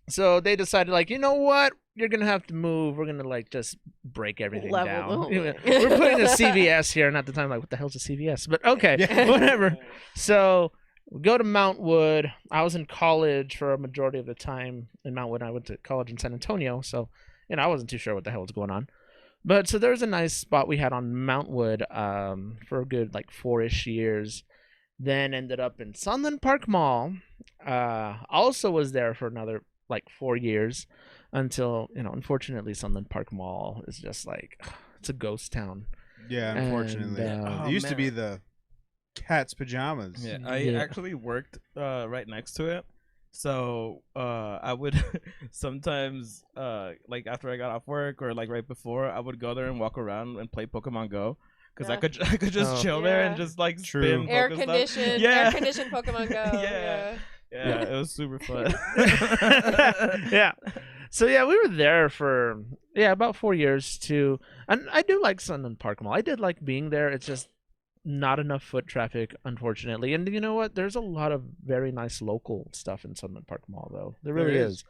[SPEAKER 4] So they decided, like, you know what? You're gonna have to move. We're gonna like just break everything
[SPEAKER 1] Level
[SPEAKER 4] down.
[SPEAKER 1] the whole
[SPEAKER 4] We're
[SPEAKER 1] thing.
[SPEAKER 4] putting a CVS here, and at the time, like, what the hell's a CVS? But okay,
[SPEAKER 2] Yeah.
[SPEAKER 4] whatever. So we go to Mount Wood. I was in college for a majority of the time in Mount Wood. I went to college in San Antonio, so I wasn't too sure what the hell was going on. But so there was a nice spot we had on Mount Wood for a good like 4-ish years. Then ended up in Sunland Park Mall. Also was there for another like 4 years until, unfortunately Sunland Park Mall is just like, it's a ghost town.
[SPEAKER 2] Yeah, unfortunately.
[SPEAKER 4] And,
[SPEAKER 2] it used to
[SPEAKER 3] man.
[SPEAKER 2] be the cat's pajamas.
[SPEAKER 3] Yeah, I
[SPEAKER 4] Yeah.
[SPEAKER 3] actually worked right next to it. So I would sometimes like after I got off work or like right before, I would go there and walk around and play Pokemon Go because I could just
[SPEAKER 4] Oh.
[SPEAKER 3] chill there and
[SPEAKER 1] Yeah.
[SPEAKER 3] just like
[SPEAKER 2] True.
[SPEAKER 3] spin
[SPEAKER 1] Air
[SPEAKER 3] Pokestuff.
[SPEAKER 1] conditioned,
[SPEAKER 3] Yeah.
[SPEAKER 1] air conditioned Pokemon Go.
[SPEAKER 3] Yeah. Yeah, it was super fun.
[SPEAKER 4] Yeah. So yeah, we were there for about 4 years too. And I do like Sunland Park Mall. I did like being there. It's just not enough foot traffic, unfortunately. And you know what? There's a lot of very nice local stuff in Sunland Park Mall, though. There really
[SPEAKER 2] There
[SPEAKER 4] is.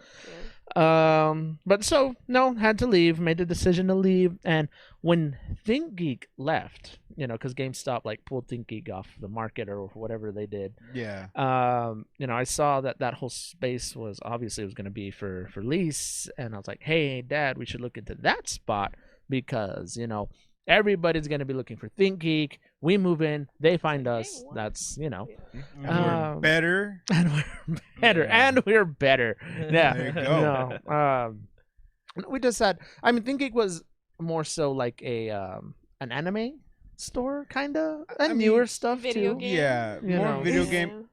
[SPEAKER 1] Yeah.
[SPEAKER 4] But so no, had to leave. Made the decision to leave. And when ThinkGeek left, because GameStop like pulled ThinkGeek off the market or whatever they did.
[SPEAKER 2] Yeah.
[SPEAKER 4] I saw that whole space was obviously going to be for lease, and I was like, hey, Dad, we should look into that spot because everybody's going to be looking for ThinkGeek. We move in, they find
[SPEAKER 1] Hey,
[SPEAKER 4] us.
[SPEAKER 1] what?
[SPEAKER 4] That's
[SPEAKER 2] And
[SPEAKER 4] Um,
[SPEAKER 2] we're better.
[SPEAKER 4] and we're better,
[SPEAKER 3] Yeah.
[SPEAKER 4] and we're better. Yeah,
[SPEAKER 2] There you go.
[SPEAKER 4] We just had. I mean, ThinkGeek was more so like an anime store, kind of, and
[SPEAKER 2] I mean,
[SPEAKER 4] newer stuff
[SPEAKER 1] video
[SPEAKER 4] too.
[SPEAKER 1] game.
[SPEAKER 2] Yeah,
[SPEAKER 4] You
[SPEAKER 2] more
[SPEAKER 4] know.
[SPEAKER 2] video
[SPEAKER 1] Yeah.
[SPEAKER 2] game.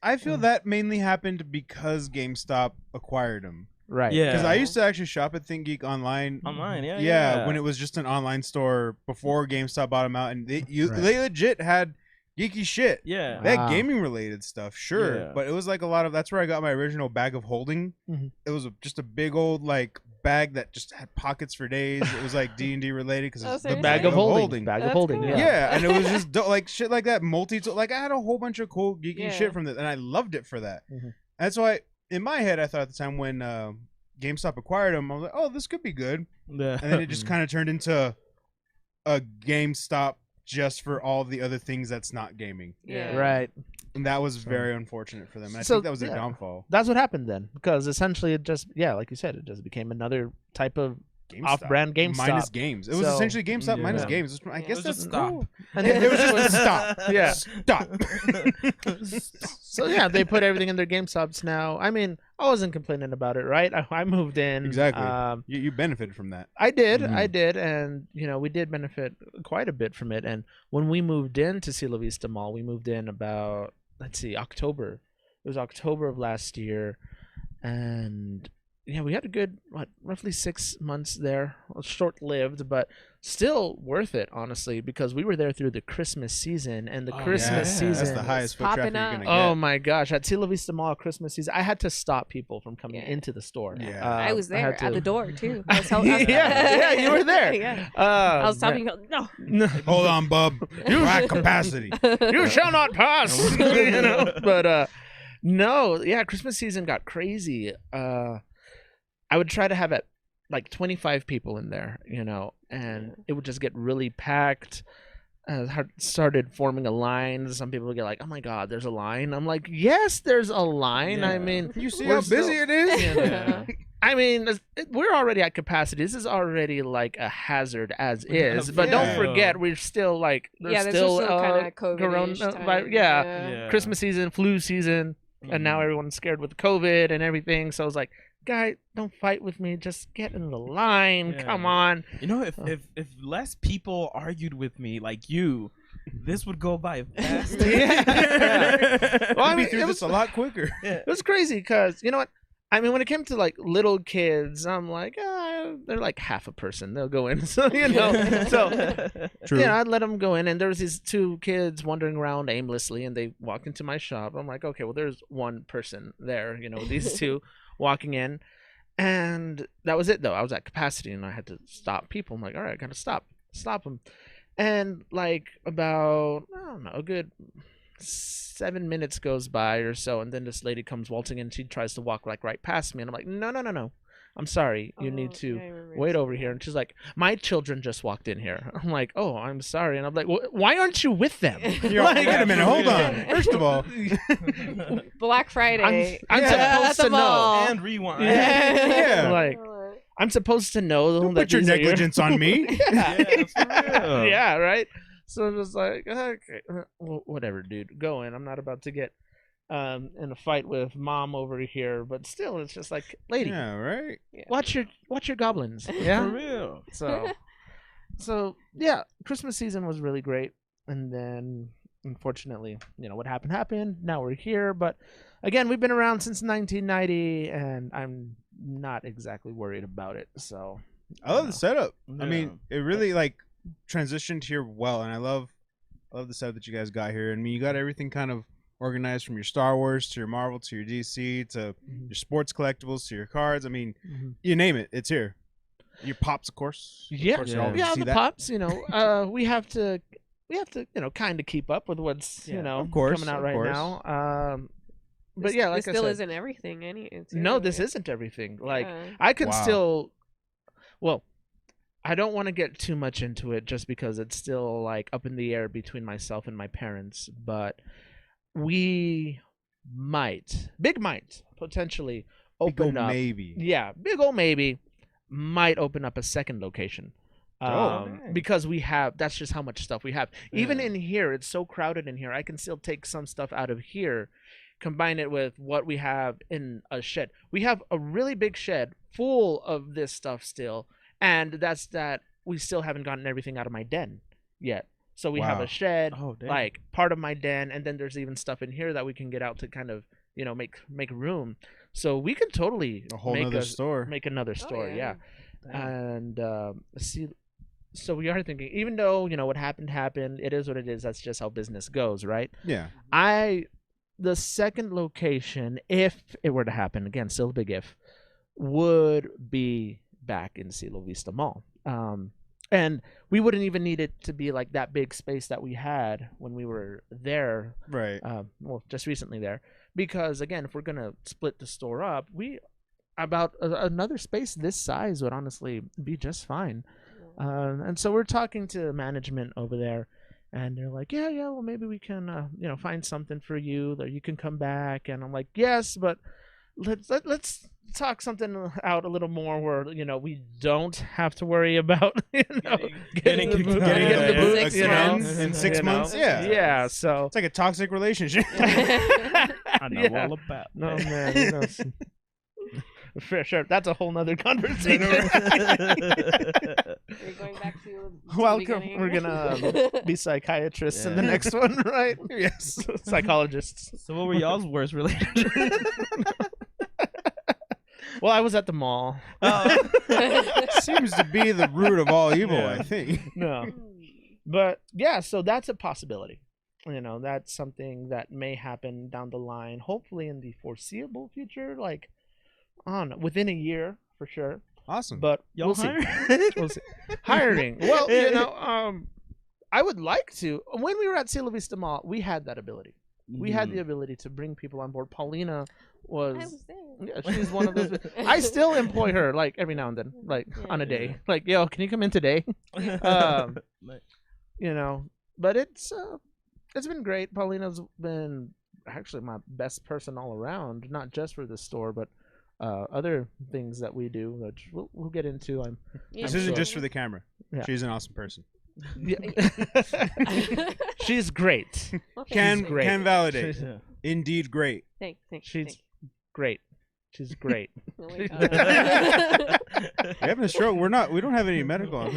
[SPEAKER 2] I feel that mainly happened because GameStop acquired them.
[SPEAKER 4] Right.
[SPEAKER 3] Yeah.
[SPEAKER 2] Because I used to actually shop at ThinkGeek online.
[SPEAKER 3] Online, yeah,
[SPEAKER 2] Yeah, when it was just an online store before GameStop bought them out, and they
[SPEAKER 4] Right.
[SPEAKER 2] they legit had geeky shit.
[SPEAKER 3] Yeah.
[SPEAKER 2] They had
[SPEAKER 4] Wow.
[SPEAKER 2] gaming related stuff, sure,
[SPEAKER 3] Yeah.
[SPEAKER 2] but it was like a lot of. That's where I got my original bag of holding.
[SPEAKER 4] Mhm.
[SPEAKER 2] It was just a big old like bag that just had pockets for days. It was like D&D related because
[SPEAKER 1] Oh,
[SPEAKER 2] it's the
[SPEAKER 1] seriously?
[SPEAKER 4] Bag of holding. Bag of
[SPEAKER 1] That's
[SPEAKER 4] holding.
[SPEAKER 1] cool.
[SPEAKER 4] Yeah.
[SPEAKER 2] Yeah, and it was just like shit like that. Like I had a whole bunch of cool geeky
[SPEAKER 1] Yeah.
[SPEAKER 2] shit from this, and I loved it for that.
[SPEAKER 4] Mhm.
[SPEAKER 2] That's why in my head I thought at the time when GameStop acquired them, I was like, oh, this could be good.
[SPEAKER 3] Yeah.
[SPEAKER 2] And then it just kind of turned into a GameStop just for all the other things that's not gaming,
[SPEAKER 1] Yeah.
[SPEAKER 4] Right.
[SPEAKER 2] and that was very unfortunate for them. And I
[SPEAKER 4] So,
[SPEAKER 2] think that was their
[SPEAKER 4] yeah.
[SPEAKER 2] downfall.
[SPEAKER 4] That's what happened then, because essentially it just, like you said, it just became another type of
[SPEAKER 2] GameStop.
[SPEAKER 4] off-brand GameStop.
[SPEAKER 2] minus games. It was
[SPEAKER 4] So-
[SPEAKER 2] essentially GameStop
[SPEAKER 3] Yeah.
[SPEAKER 2] minus games. I
[SPEAKER 1] Yeah.
[SPEAKER 2] guess
[SPEAKER 3] It was
[SPEAKER 2] that's
[SPEAKER 3] just stop.
[SPEAKER 2] cool.
[SPEAKER 4] And
[SPEAKER 2] It was just
[SPEAKER 4] was-
[SPEAKER 2] stop.
[SPEAKER 4] Yeah.
[SPEAKER 2] Stop.
[SPEAKER 4] So yeah, they put everything in their GameStops now. I mean, I wasn't complaining about it, right? I moved in.
[SPEAKER 2] Exactly.
[SPEAKER 4] You
[SPEAKER 2] You benefited from that.
[SPEAKER 4] I did,
[SPEAKER 2] Mhm.
[SPEAKER 4] and we did benefit quite a bit from it. And when we moved into Cielo Vista Mall, we moved in about October. It was October of last year, and we had a good roughly 6 months there. Short-lived, but still worth it, honestly, because we were there through the Christmas season, and the
[SPEAKER 3] Oh,
[SPEAKER 4] Christmas
[SPEAKER 3] yeah.
[SPEAKER 4] season.
[SPEAKER 2] That's the highest foot traffic
[SPEAKER 1] popping
[SPEAKER 2] you're
[SPEAKER 1] up.
[SPEAKER 2] gonna get.
[SPEAKER 4] Oh my gosh! At Cielo Vista Mall Christmas season, I had to stop people from coming
[SPEAKER 1] Yeah.
[SPEAKER 4] into the store.
[SPEAKER 2] Yeah.
[SPEAKER 1] I was there
[SPEAKER 4] had
[SPEAKER 1] at
[SPEAKER 4] to-
[SPEAKER 1] the door too. I was
[SPEAKER 4] Yeah, you were there.
[SPEAKER 1] Yeah.
[SPEAKER 4] I
[SPEAKER 1] I was stopping. No.
[SPEAKER 4] No,
[SPEAKER 2] Hold on, bub. You're at capacity.
[SPEAKER 4] you shall not pass. But no, yeah, Christmas season got crazy. I would try to have it like 25 people in there, and it would just get really packed. Started forming a line. Some people would get like, "Oh my God, there's a line." I'm like, "Yes, there's a line." I
[SPEAKER 3] Yeah.
[SPEAKER 4] mean,
[SPEAKER 2] You see
[SPEAKER 4] we're
[SPEAKER 2] how busy
[SPEAKER 4] still-
[SPEAKER 2] it is?
[SPEAKER 3] Yeah.
[SPEAKER 4] I mean, we're already at capacity. This is already like a hazard as is. But don't
[SPEAKER 2] Yeah.
[SPEAKER 4] forget, we're still like there's
[SPEAKER 1] Yeah, there's
[SPEAKER 4] still
[SPEAKER 1] still kind of COVID.
[SPEAKER 4] coronavirus. Yeah. Christmas season, flu season, and now everyone's scared with COVID and everything. So I was like, guy, don't fight with me. Just get in the line.
[SPEAKER 3] Yeah.
[SPEAKER 4] Come on.
[SPEAKER 3] If less people argued with me like you, this would go by fast.
[SPEAKER 4] Yeah. Well, I
[SPEAKER 2] We'd be
[SPEAKER 4] mean,
[SPEAKER 2] through
[SPEAKER 4] it
[SPEAKER 2] this
[SPEAKER 4] was
[SPEAKER 2] a lot quicker.
[SPEAKER 4] it was crazy because you know what? I mean, when it came to like little kids, I'm like, they're like half a person. They'll go in, so
[SPEAKER 2] True.
[SPEAKER 4] yeah, I'd let them go in. And there was these 2 kids wandering around aimlessly, and they walked into my shop. I'm like, okay, well, there's one person there. These 2 walking in, and that was it. Though I was at capacity, and I had to stop people. I'm like, all right, I gotta stop them. And like about I don't know, a good 7 minutes goes by or so, and then this lady comes waltzing in. She tries to walk like right past me, and I'm like, no. I'm sorry. You need to wait over here. And she's like, my children just walked in here. I'm like, oh, I'm sorry. And I'm like, well, why aren't you with them?
[SPEAKER 2] You're like, wait a minute, hold on. First of all,
[SPEAKER 1] Black Friday.
[SPEAKER 4] I'm
[SPEAKER 1] at
[SPEAKER 4] supposed
[SPEAKER 1] the
[SPEAKER 4] to know.
[SPEAKER 1] mall.
[SPEAKER 3] And rewind.
[SPEAKER 2] Yeah.
[SPEAKER 4] Like, I'm supposed to know
[SPEAKER 2] don't
[SPEAKER 4] that
[SPEAKER 2] put your
[SPEAKER 4] these are
[SPEAKER 2] negligence on me.
[SPEAKER 3] Yeah, for real.
[SPEAKER 4] Yeah, right. So it was like, okay, well, whatever, dude. Go in. I'm not about to get in a fight with mom over here, but still, it's just like, lady,
[SPEAKER 2] Yeah, right.
[SPEAKER 4] watch your goblins.
[SPEAKER 3] For
[SPEAKER 4] Yeah.
[SPEAKER 3] real.
[SPEAKER 4] So yeah, Christmas season was really great, and then unfortunately, what happened. Now we're here, but again, we've been around since 1990, and I'm not exactly worried about it. So
[SPEAKER 2] I love the setup. I
[SPEAKER 3] Yeah.
[SPEAKER 2] mean, it really like transitioned here well, and I love the setup that you guys got here. I mean, you got everything kind of organized from your Star Wars to your Marvel to your DC to your sports collectibles to your cards. I mean, you name it, it's here. Your pops, of course.
[SPEAKER 4] Yeah,
[SPEAKER 2] Of course, you always
[SPEAKER 4] yeah,
[SPEAKER 2] see
[SPEAKER 4] the
[SPEAKER 2] that.
[SPEAKER 4] pops. We have to kind of keep up with what's
[SPEAKER 2] Of course,
[SPEAKER 4] coming out
[SPEAKER 2] of
[SPEAKER 4] right
[SPEAKER 2] course.
[SPEAKER 4] now. But yeah, like
[SPEAKER 1] this
[SPEAKER 4] I
[SPEAKER 1] still
[SPEAKER 4] said,
[SPEAKER 1] isn't everything.
[SPEAKER 4] no, this isn't everything. Like
[SPEAKER 1] Yeah.
[SPEAKER 4] I can
[SPEAKER 2] Wow.
[SPEAKER 4] still, well, I don't want to get too much into it just because it's still like up in the air between myself and my parents. But we might potentially
[SPEAKER 2] Big ol'
[SPEAKER 4] open up.
[SPEAKER 2] maybe.
[SPEAKER 4] Yeah, big old maybe might open up a second location.
[SPEAKER 2] nice.
[SPEAKER 4] Because that's just how much stuff we have. Even
[SPEAKER 3] Yeah.
[SPEAKER 4] in here, it's so crowded in here. I can still take some stuff out of here, combine it with what we have in a shed. We have a really big shed full of this stuff still, and that's that we still haven't gotten everything out of my den yet. So we have
[SPEAKER 2] Wow.
[SPEAKER 4] a shed,
[SPEAKER 3] Oh, damn.
[SPEAKER 4] like part of my den, and then there's even stuff in here that we can get out to kind of make room. So we could totally
[SPEAKER 2] A whole
[SPEAKER 4] make
[SPEAKER 2] nother store.
[SPEAKER 4] make another store. Yeah.
[SPEAKER 3] Damn.
[SPEAKER 4] And see, so we are thinking, even though what happened, it is what it is. That's just how business goes, right?
[SPEAKER 2] Yeah.
[SPEAKER 4] The second location, if it were to happen, again, still a big if, would be back in Cielo Vista Mall. And we wouldn't even need it to be like that big space that we had when we were there.
[SPEAKER 2] Right.
[SPEAKER 4] Well, just recently there, because again, if we're gonna split the store up, another space this size would honestly be just fine. And so we're talking to management over there, and they're like, yeah, well, maybe we can, find something for you that you can come back. And I'm like, yes, but let's talk something out a little more where we don't have to worry about
[SPEAKER 3] Getting
[SPEAKER 4] the
[SPEAKER 3] kicked
[SPEAKER 4] booth-
[SPEAKER 3] out.
[SPEAKER 4] getting the
[SPEAKER 3] Yeah.
[SPEAKER 4] booth,
[SPEAKER 2] in 6
[SPEAKER 4] you know?
[SPEAKER 2] months. Yeah.
[SPEAKER 4] Yeah, so
[SPEAKER 2] It's like a toxic relationship.
[SPEAKER 3] I know
[SPEAKER 4] Yeah.
[SPEAKER 3] all about
[SPEAKER 4] no
[SPEAKER 3] that.
[SPEAKER 4] man, for sure, that's a whole nother conversation.
[SPEAKER 1] Are you going back to the
[SPEAKER 4] Welcome.
[SPEAKER 1] beginning?
[SPEAKER 4] We're gonna be psychiatrists in the
[SPEAKER 3] Yeah.
[SPEAKER 4] next one, right?
[SPEAKER 2] Yes.
[SPEAKER 4] Psychologists.
[SPEAKER 3] So what were y'all's worst relationships?
[SPEAKER 4] Well, I was at the mall.
[SPEAKER 2] Seems to be the root of all evil,
[SPEAKER 3] Yeah.
[SPEAKER 2] I think.
[SPEAKER 4] No, but yeah, so that's a possibility. That's something that may happen down the line, hopefully in the foreseeable future, like I don't know, within a year for sure.
[SPEAKER 2] Awesome.
[SPEAKER 4] But
[SPEAKER 3] Y'all
[SPEAKER 4] we'll see.
[SPEAKER 3] hiring?
[SPEAKER 4] We'll see. Hiring. Well, I would like to. When we were at Cielo Vista Mall, we had that ability. We had the ability to bring people on board. Paulina
[SPEAKER 1] I
[SPEAKER 4] was.
[SPEAKER 1] was there.
[SPEAKER 4] Yeah, she's one of those. I still employ her like every now and then, like on a day. Like, yo, can you come in today? Um, But it's been great. Paulina's been actually my best person all around, not just for the store, but other things that we do, which we'll get into.
[SPEAKER 2] This
[SPEAKER 4] I'm
[SPEAKER 2] isn't
[SPEAKER 4] sure.
[SPEAKER 2] just for the camera.
[SPEAKER 4] Yeah.
[SPEAKER 2] She's an awesome person.
[SPEAKER 4] She's great.
[SPEAKER 1] Okay.
[SPEAKER 2] Can
[SPEAKER 4] great.
[SPEAKER 2] can validate.
[SPEAKER 3] Yeah.
[SPEAKER 2] Indeed, great.
[SPEAKER 1] Thanks.
[SPEAKER 4] She's great. She's great.
[SPEAKER 1] Oh my God.
[SPEAKER 2] You having a stroke? We don't have any medical.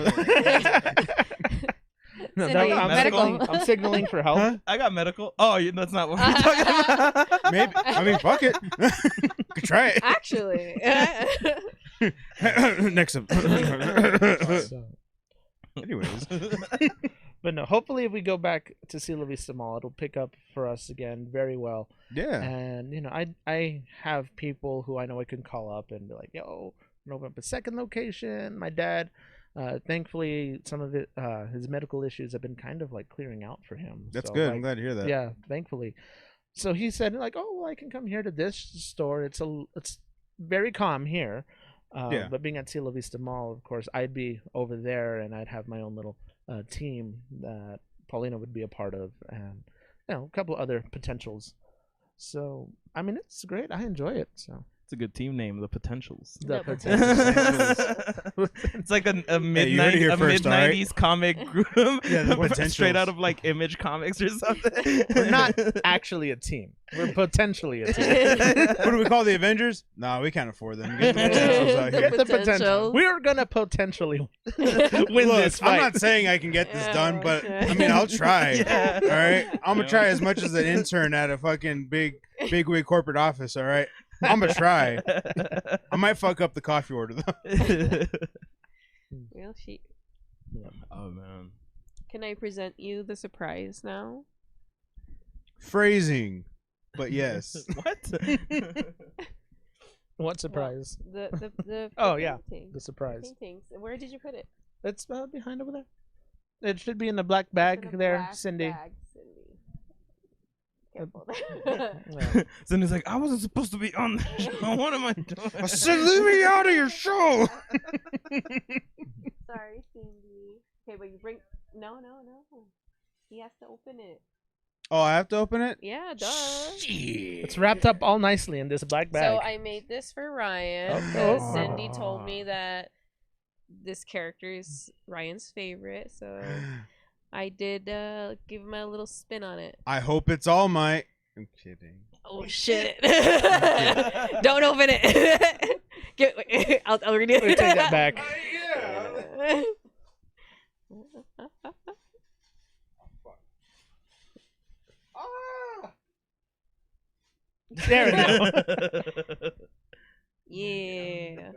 [SPEAKER 4] No,
[SPEAKER 1] Cindy,
[SPEAKER 4] I'm,
[SPEAKER 3] medical.
[SPEAKER 4] I'm signaling for help.
[SPEAKER 2] Huh?
[SPEAKER 3] I got medical. Oh, that's not what we're talking about.
[SPEAKER 2] Maybe. I mean, fuck it. Could try it.
[SPEAKER 1] Actually.
[SPEAKER 2] Next up.
[SPEAKER 4] So,
[SPEAKER 2] Anyways.
[SPEAKER 4] but no, hopefully if we go back to Cielo Vista Mall, it'll pick up for us again very well.
[SPEAKER 2] Yeah.
[SPEAKER 4] And I have people who I know I can call up and be like, yo, we're open up a second location. My dad, thankfully, some of it, his medical issues have been kind of like clearing out for him.
[SPEAKER 2] That's
[SPEAKER 4] So,
[SPEAKER 2] good.
[SPEAKER 4] like,
[SPEAKER 2] I'm glad to hear that.
[SPEAKER 4] yeah, thankfully. So he said like, oh, well, I can come here to this store. It's very calm here.
[SPEAKER 2] Yeah.
[SPEAKER 4] But being at Cielo Vista Mall, of course, I'd be over there and I'd have my own little team that Paulina would be a part of, and a couple other potentials. So I mean, it's great. I enjoy it. So
[SPEAKER 3] It's a good team name, the Potentials.
[SPEAKER 4] the
[SPEAKER 1] The
[SPEAKER 4] potentials.
[SPEAKER 3] It's like a mid
[SPEAKER 2] you heard it here
[SPEAKER 3] a
[SPEAKER 2] first,
[SPEAKER 3] mid
[SPEAKER 2] all right?
[SPEAKER 3] 90s comic group.
[SPEAKER 2] Yeah, the
[SPEAKER 3] Straight out
[SPEAKER 2] Potentials.
[SPEAKER 3] of like Image Comics or something.
[SPEAKER 4] We're not actually a team. We're potentially a team.
[SPEAKER 2] What do we call the Avengers? Nah, we can't afford them. Get the potentials out
[SPEAKER 1] The
[SPEAKER 2] here.
[SPEAKER 4] Get the potential.
[SPEAKER 1] potentials.
[SPEAKER 4] We're gonna potentially win
[SPEAKER 2] Look,
[SPEAKER 4] this fight.
[SPEAKER 2] I'm not saying I can get this done, but
[SPEAKER 1] Yeah.
[SPEAKER 2] I mean, I'll try.
[SPEAKER 3] Yeah.
[SPEAKER 2] All right, I'm gonna
[SPEAKER 3] Yeah.
[SPEAKER 2] try as much as an intern at a fucking big wig corporate office. All right, I'm gonna try. I might fuck up the coffee order though.
[SPEAKER 1] Real sheet.
[SPEAKER 3] Oh man.
[SPEAKER 1] Can I present you the surprise now?
[SPEAKER 2] Phrasing, but yes.
[SPEAKER 3] What?
[SPEAKER 4] What surprise?
[SPEAKER 1] The
[SPEAKER 4] Oh, yeah.
[SPEAKER 1] paintings.
[SPEAKER 4] The surprise.
[SPEAKER 1] Paintings. Where did you put it?
[SPEAKER 4] It's behind over there. It should be in the black bag
[SPEAKER 1] In a
[SPEAKER 4] there,
[SPEAKER 1] black
[SPEAKER 4] Cindy.
[SPEAKER 1] bag, Cindy. Careful.
[SPEAKER 4] Yeah.
[SPEAKER 3] Cindy's like, I wasn't supposed to be on the show. What am I doing?
[SPEAKER 2] So leave me out of your show.
[SPEAKER 1] Sorry, Cindy. Okay, but you bring. No. He has to open it.
[SPEAKER 2] Oh, I have to open it.
[SPEAKER 1] Yeah, duh.
[SPEAKER 2] Shit.
[SPEAKER 4] It's wrapped up all nicely in this black bag.
[SPEAKER 1] So I made this for Ryan.
[SPEAKER 4] Okay.
[SPEAKER 1] because Cindy told me that this character is Ryan's favorite, so I did give him a little spin on it.
[SPEAKER 2] I hope it's All Might. I'm kidding.
[SPEAKER 1] Oh shit! Don't open it. I'll read it.
[SPEAKER 4] Let me take that back. There we go.
[SPEAKER 1] Yeah.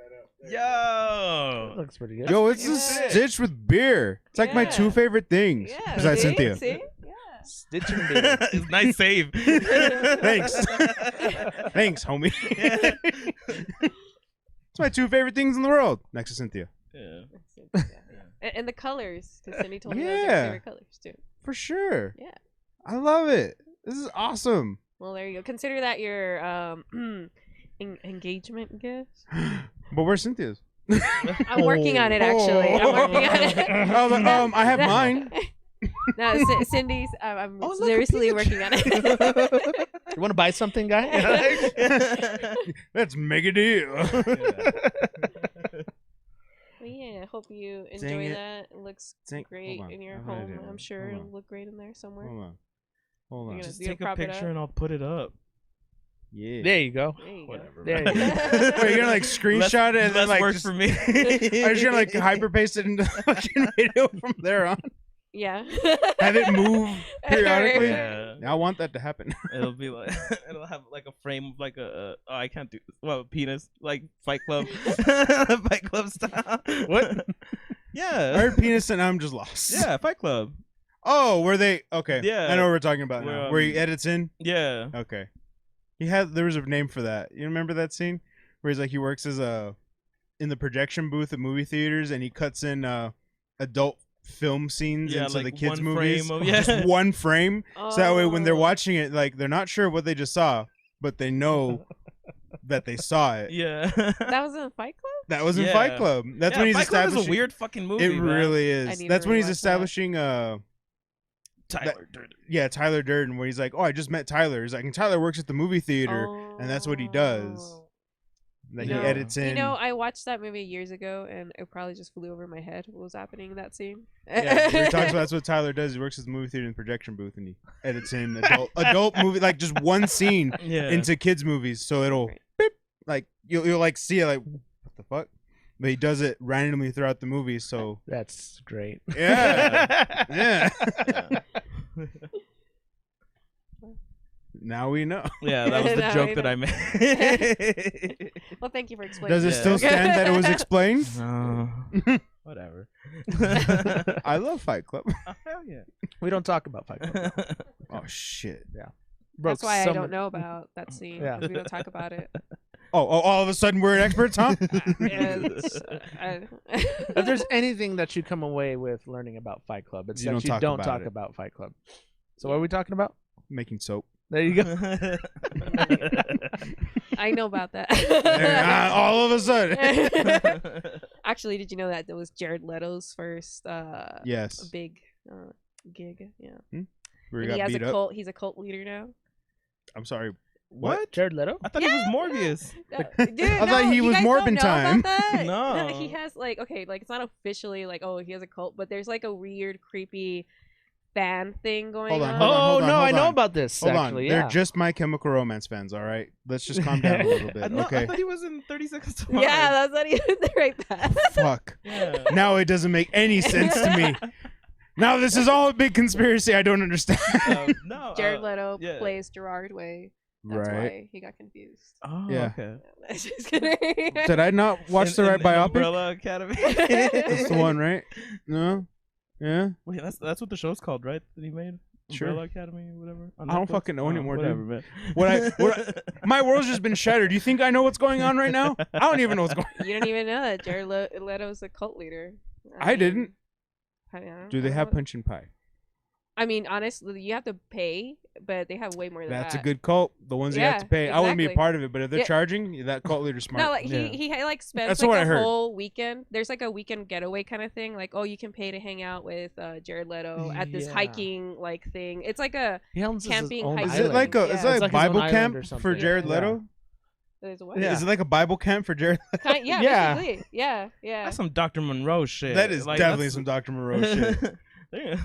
[SPEAKER 3] Yo.
[SPEAKER 4] Looks pretty good.
[SPEAKER 2] Yo, it's a
[SPEAKER 1] Yeah.
[SPEAKER 2] stitch with beer. It's like my
[SPEAKER 1] Yeah.
[SPEAKER 2] two favorite things.
[SPEAKER 1] Yeah.
[SPEAKER 2] Besides
[SPEAKER 1] see?
[SPEAKER 2] Cynthia.
[SPEAKER 1] See? Yeah.
[SPEAKER 4] Stitching beer.
[SPEAKER 3] It's nice save.
[SPEAKER 2] Thanks. Thanks, homie. It's my two favorite things in the world, next to Cynthia.
[SPEAKER 3] Yeah.
[SPEAKER 1] And the colors, because Cindy told me those are her
[SPEAKER 2] Yeah.
[SPEAKER 1] favorite colors too.
[SPEAKER 2] For sure.
[SPEAKER 1] Yeah.
[SPEAKER 2] I love it. This is awesome.
[SPEAKER 1] Well, there you go. Consider that your engagement gift.
[SPEAKER 2] But where's Cynthia's?
[SPEAKER 1] I'm working on it, actually. I'm working on it.
[SPEAKER 2] I have mine.
[SPEAKER 1] No, Cindy's. I'm
[SPEAKER 4] Oh, look, a
[SPEAKER 1] seriously
[SPEAKER 4] Pikachu.
[SPEAKER 1] working on it.
[SPEAKER 4] You want to buy something, guy?
[SPEAKER 2] Let's make a deal.
[SPEAKER 1] But yeah, I hope you
[SPEAKER 2] Dang
[SPEAKER 1] enjoy
[SPEAKER 2] it.
[SPEAKER 1] that. It looks great
[SPEAKER 2] hold on.
[SPEAKER 1] in your
[SPEAKER 2] I'm gonna
[SPEAKER 1] home.
[SPEAKER 2] do it.
[SPEAKER 1] I'm sure
[SPEAKER 2] Hold
[SPEAKER 1] it'll
[SPEAKER 2] on.
[SPEAKER 1] look great in there somewhere.
[SPEAKER 2] Hold on.
[SPEAKER 1] You're
[SPEAKER 3] Just
[SPEAKER 1] gonna
[SPEAKER 3] take a
[SPEAKER 1] prop it
[SPEAKER 3] picture
[SPEAKER 1] up?
[SPEAKER 3] and I'll put it up.
[SPEAKER 2] Yeah.
[SPEAKER 4] There you go.
[SPEAKER 1] There you
[SPEAKER 3] Whatever.
[SPEAKER 4] There
[SPEAKER 3] man.
[SPEAKER 4] you go.
[SPEAKER 2] Wait, you're gonna like screenshot it and then
[SPEAKER 3] Less
[SPEAKER 2] like
[SPEAKER 3] work
[SPEAKER 2] just,
[SPEAKER 3] for me.
[SPEAKER 2] are you gonna like hyper paste it into the fucking video from there on?
[SPEAKER 1] Yeah.
[SPEAKER 2] Have it move periodically?
[SPEAKER 3] Yeah.
[SPEAKER 2] I want that to happen.
[SPEAKER 3] It'll be like it'll have like a frame of like oh, I can't do well penis like Fight Club Fight Club style.
[SPEAKER 4] What?
[SPEAKER 2] I
[SPEAKER 3] Yeah.
[SPEAKER 2] heard penis and I'm just lost.
[SPEAKER 3] Yeah, Fight Club.
[SPEAKER 2] Oh, were they okay?
[SPEAKER 3] Yeah.
[SPEAKER 2] I know what we're talking about now.
[SPEAKER 3] Where,
[SPEAKER 2] Where he edits in.
[SPEAKER 3] Yeah.
[SPEAKER 2] Okay. There was a name for that. You remember that scene where he's like he works as in the projection booth at movie theaters and he cuts in adult film scenes
[SPEAKER 3] Yeah,
[SPEAKER 2] into
[SPEAKER 3] like
[SPEAKER 2] the kids
[SPEAKER 3] one
[SPEAKER 2] movies.
[SPEAKER 3] frame of-
[SPEAKER 2] Just
[SPEAKER 3] yeah.
[SPEAKER 2] one frame. So that way when they're
[SPEAKER 1] Oh.
[SPEAKER 2] watching it, like they're not sure what they just saw, but they know that they saw it.
[SPEAKER 3] Yeah.
[SPEAKER 1] That was in Fight Club?
[SPEAKER 2] That was in
[SPEAKER 3] Yeah.
[SPEAKER 2] Fight Club. That's
[SPEAKER 3] Yeah,
[SPEAKER 2] when he's
[SPEAKER 3] Fight Club is
[SPEAKER 2] establishing.
[SPEAKER 3] a weird fucking movie.
[SPEAKER 2] It
[SPEAKER 3] man.
[SPEAKER 2] really
[SPEAKER 1] I
[SPEAKER 2] is.
[SPEAKER 1] need
[SPEAKER 2] That's
[SPEAKER 1] to
[SPEAKER 2] when he's
[SPEAKER 1] rewatch that.
[SPEAKER 2] establishing
[SPEAKER 3] Tyler Durden.
[SPEAKER 2] yeah, Tyler Durden, where he's like, oh, I just met Tyler. He's like, and Tyler works at the movie theater, and that's what he does.
[SPEAKER 1] Oh.
[SPEAKER 2] that
[SPEAKER 3] Yeah.
[SPEAKER 2] he edits in.
[SPEAKER 1] You know, I watched that movie years ago, and it probably just flew over my head what was happening in that scene.
[SPEAKER 2] Yeah, where he talks about that's what Tyler does. He works at the movie theater in the projection booth, and he edits in adult movie, like just one scene
[SPEAKER 3] Yeah.
[SPEAKER 2] into kids movies, so it'll
[SPEAKER 1] Right.
[SPEAKER 2] beep, like you'll like see it like what the fuck, but he does it randomly throughout the movie. So
[SPEAKER 4] That's great.
[SPEAKER 2] yeah, yeah. Now we know.
[SPEAKER 3] Yeah, that was the
[SPEAKER 1] Now
[SPEAKER 3] joke
[SPEAKER 1] we
[SPEAKER 3] that
[SPEAKER 1] know.
[SPEAKER 3] I made.
[SPEAKER 1] Well, thank you for explaining.
[SPEAKER 2] Does it
[SPEAKER 3] Yeah.
[SPEAKER 2] still stand that it was explained?
[SPEAKER 3] No. Whatever.
[SPEAKER 2] I love Fight Club.
[SPEAKER 3] Oh, hell yeah.
[SPEAKER 4] We don't talk about Fight Club.
[SPEAKER 2] Oh shit.
[SPEAKER 1] That's why I
[SPEAKER 4] Some-
[SPEAKER 1] don't know about that scene.
[SPEAKER 4] Yeah.
[SPEAKER 1] 'Cause we don't talk about it.
[SPEAKER 2] Oh, all of a sudden we're experts, huh?
[SPEAKER 1] It's,
[SPEAKER 4] If there's anything that you come away with learning about Fight Club, it's
[SPEAKER 2] You
[SPEAKER 4] that
[SPEAKER 2] don't
[SPEAKER 4] you
[SPEAKER 2] talk
[SPEAKER 4] don't
[SPEAKER 2] about
[SPEAKER 4] talk
[SPEAKER 2] it.
[SPEAKER 4] about Fight Club. So what are we talking about?
[SPEAKER 2] Making soap.
[SPEAKER 4] There you go.
[SPEAKER 1] I know about that.
[SPEAKER 2] All of a sudden.
[SPEAKER 1] Actually, did you know that was Jared Leto's first
[SPEAKER 2] Yes.
[SPEAKER 1] big gig? Yeah.
[SPEAKER 2] We
[SPEAKER 1] And he
[SPEAKER 2] got
[SPEAKER 1] has a
[SPEAKER 2] beat up.
[SPEAKER 1] cult. He's a cult leader now.
[SPEAKER 2] I'm sorry.
[SPEAKER 3] What?
[SPEAKER 4] Jared Leto?
[SPEAKER 3] I thought he was Morbius.
[SPEAKER 1] Dude,
[SPEAKER 2] I thought he
[SPEAKER 1] you
[SPEAKER 2] was
[SPEAKER 1] guys
[SPEAKER 2] Morbin
[SPEAKER 1] don't know
[SPEAKER 2] time.
[SPEAKER 1] about that?
[SPEAKER 3] No.
[SPEAKER 1] He has like it's not officially like he has a cult, but there's like a weird, creepy fan thing going
[SPEAKER 2] Hold on,
[SPEAKER 1] on.
[SPEAKER 2] hold on,
[SPEAKER 4] Oh
[SPEAKER 2] hold on,
[SPEAKER 4] no,
[SPEAKER 2] hold
[SPEAKER 4] I know
[SPEAKER 2] on.
[SPEAKER 4] about this.
[SPEAKER 2] Hold
[SPEAKER 4] actually,
[SPEAKER 2] on.
[SPEAKER 4] yeah.
[SPEAKER 2] They're just My Chemical Romance fans, all right? Let's just calm down a little bit.
[SPEAKER 3] No, I
[SPEAKER 2] Okay.
[SPEAKER 3] thought he was in 30 Seconds to Mars.
[SPEAKER 1] Yeah, that's not even the right path.
[SPEAKER 2] Fuck.
[SPEAKER 3] Yeah.
[SPEAKER 2] Now it doesn't make any sense to me. Now this is all a big conspiracy I don't understand.
[SPEAKER 3] No.
[SPEAKER 1] Jared Leto
[SPEAKER 3] yeah.
[SPEAKER 1] plays Gerard Way. That's
[SPEAKER 2] Right.
[SPEAKER 1] why he got confused.
[SPEAKER 3] Oh,
[SPEAKER 2] Yeah.
[SPEAKER 3] okay.
[SPEAKER 1] Just kidding.
[SPEAKER 2] Did I not watch the right biopic?
[SPEAKER 3] Umbrella Academy.
[SPEAKER 2] That's the one, right? No? Yeah?
[SPEAKER 3] Wait, that's what the show's called, right? That he made.
[SPEAKER 2] Sure.
[SPEAKER 3] Umbrella Academy or whatever. on
[SPEAKER 2] I don't
[SPEAKER 3] Netflix?
[SPEAKER 2] fucking know anymore,
[SPEAKER 3] whatever,
[SPEAKER 2] dude.
[SPEAKER 3] man.
[SPEAKER 2] What my world's just been shattered. You think I know what's going on right now? I don't even know what's going on.
[SPEAKER 1] You don't even know that Jared Leto's a cult leader.
[SPEAKER 2] I didn't.
[SPEAKER 1] I don't
[SPEAKER 2] Do they
[SPEAKER 1] know
[SPEAKER 2] have
[SPEAKER 1] what-
[SPEAKER 2] punch and pie?
[SPEAKER 1] I mean, honestly, you have to pay, but they have way more than
[SPEAKER 2] That's
[SPEAKER 1] that.
[SPEAKER 2] a good cult. The ones you have to
[SPEAKER 1] Yeah,
[SPEAKER 2] pay. I wouldn't be a
[SPEAKER 1] exactly.
[SPEAKER 2] part of it, but if they're
[SPEAKER 1] Yeah.
[SPEAKER 2] charging, that cult leader's smart.
[SPEAKER 1] No, like
[SPEAKER 3] Yeah.
[SPEAKER 1] he like spends
[SPEAKER 2] That's
[SPEAKER 1] like
[SPEAKER 2] what I
[SPEAKER 1] a
[SPEAKER 2] heard.
[SPEAKER 1] whole weekend. There's like a weekend getaway kind of thing. Like, you can pay to hang out with Jared Leto at this
[SPEAKER 4] Yeah.
[SPEAKER 1] hiking like thing. It's like a
[SPEAKER 4] He owns his
[SPEAKER 1] camping
[SPEAKER 4] own
[SPEAKER 1] hike
[SPEAKER 2] is
[SPEAKER 4] island.
[SPEAKER 2] it like a
[SPEAKER 1] Yeah.
[SPEAKER 2] is
[SPEAKER 1] It's
[SPEAKER 2] it like
[SPEAKER 4] like his own
[SPEAKER 2] Bible
[SPEAKER 4] island
[SPEAKER 2] camp
[SPEAKER 4] or
[SPEAKER 2] for
[SPEAKER 4] something.
[SPEAKER 2] Jared
[SPEAKER 4] Yeah.
[SPEAKER 2] Leto?
[SPEAKER 1] there's what?
[SPEAKER 4] Yeah.
[SPEAKER 2] Is it like a Bible camp for Jared Leto?
[SPEAKER 1] Yeah,
[SPEAKER 4] Yeah.
[SPEAKER 1] basically. Yeah, yeah.
[SPEAKER 3] That's some Dr. Monroe shit.
[SPEAKER 2] That is
[SPEAKER 3] Like,
[SPEAKER 2] definitely
[SPEAKER 3] that's-
[SPEAKER 2] some Dr. Moreau shit.
[SPEAKER 3] Yeah.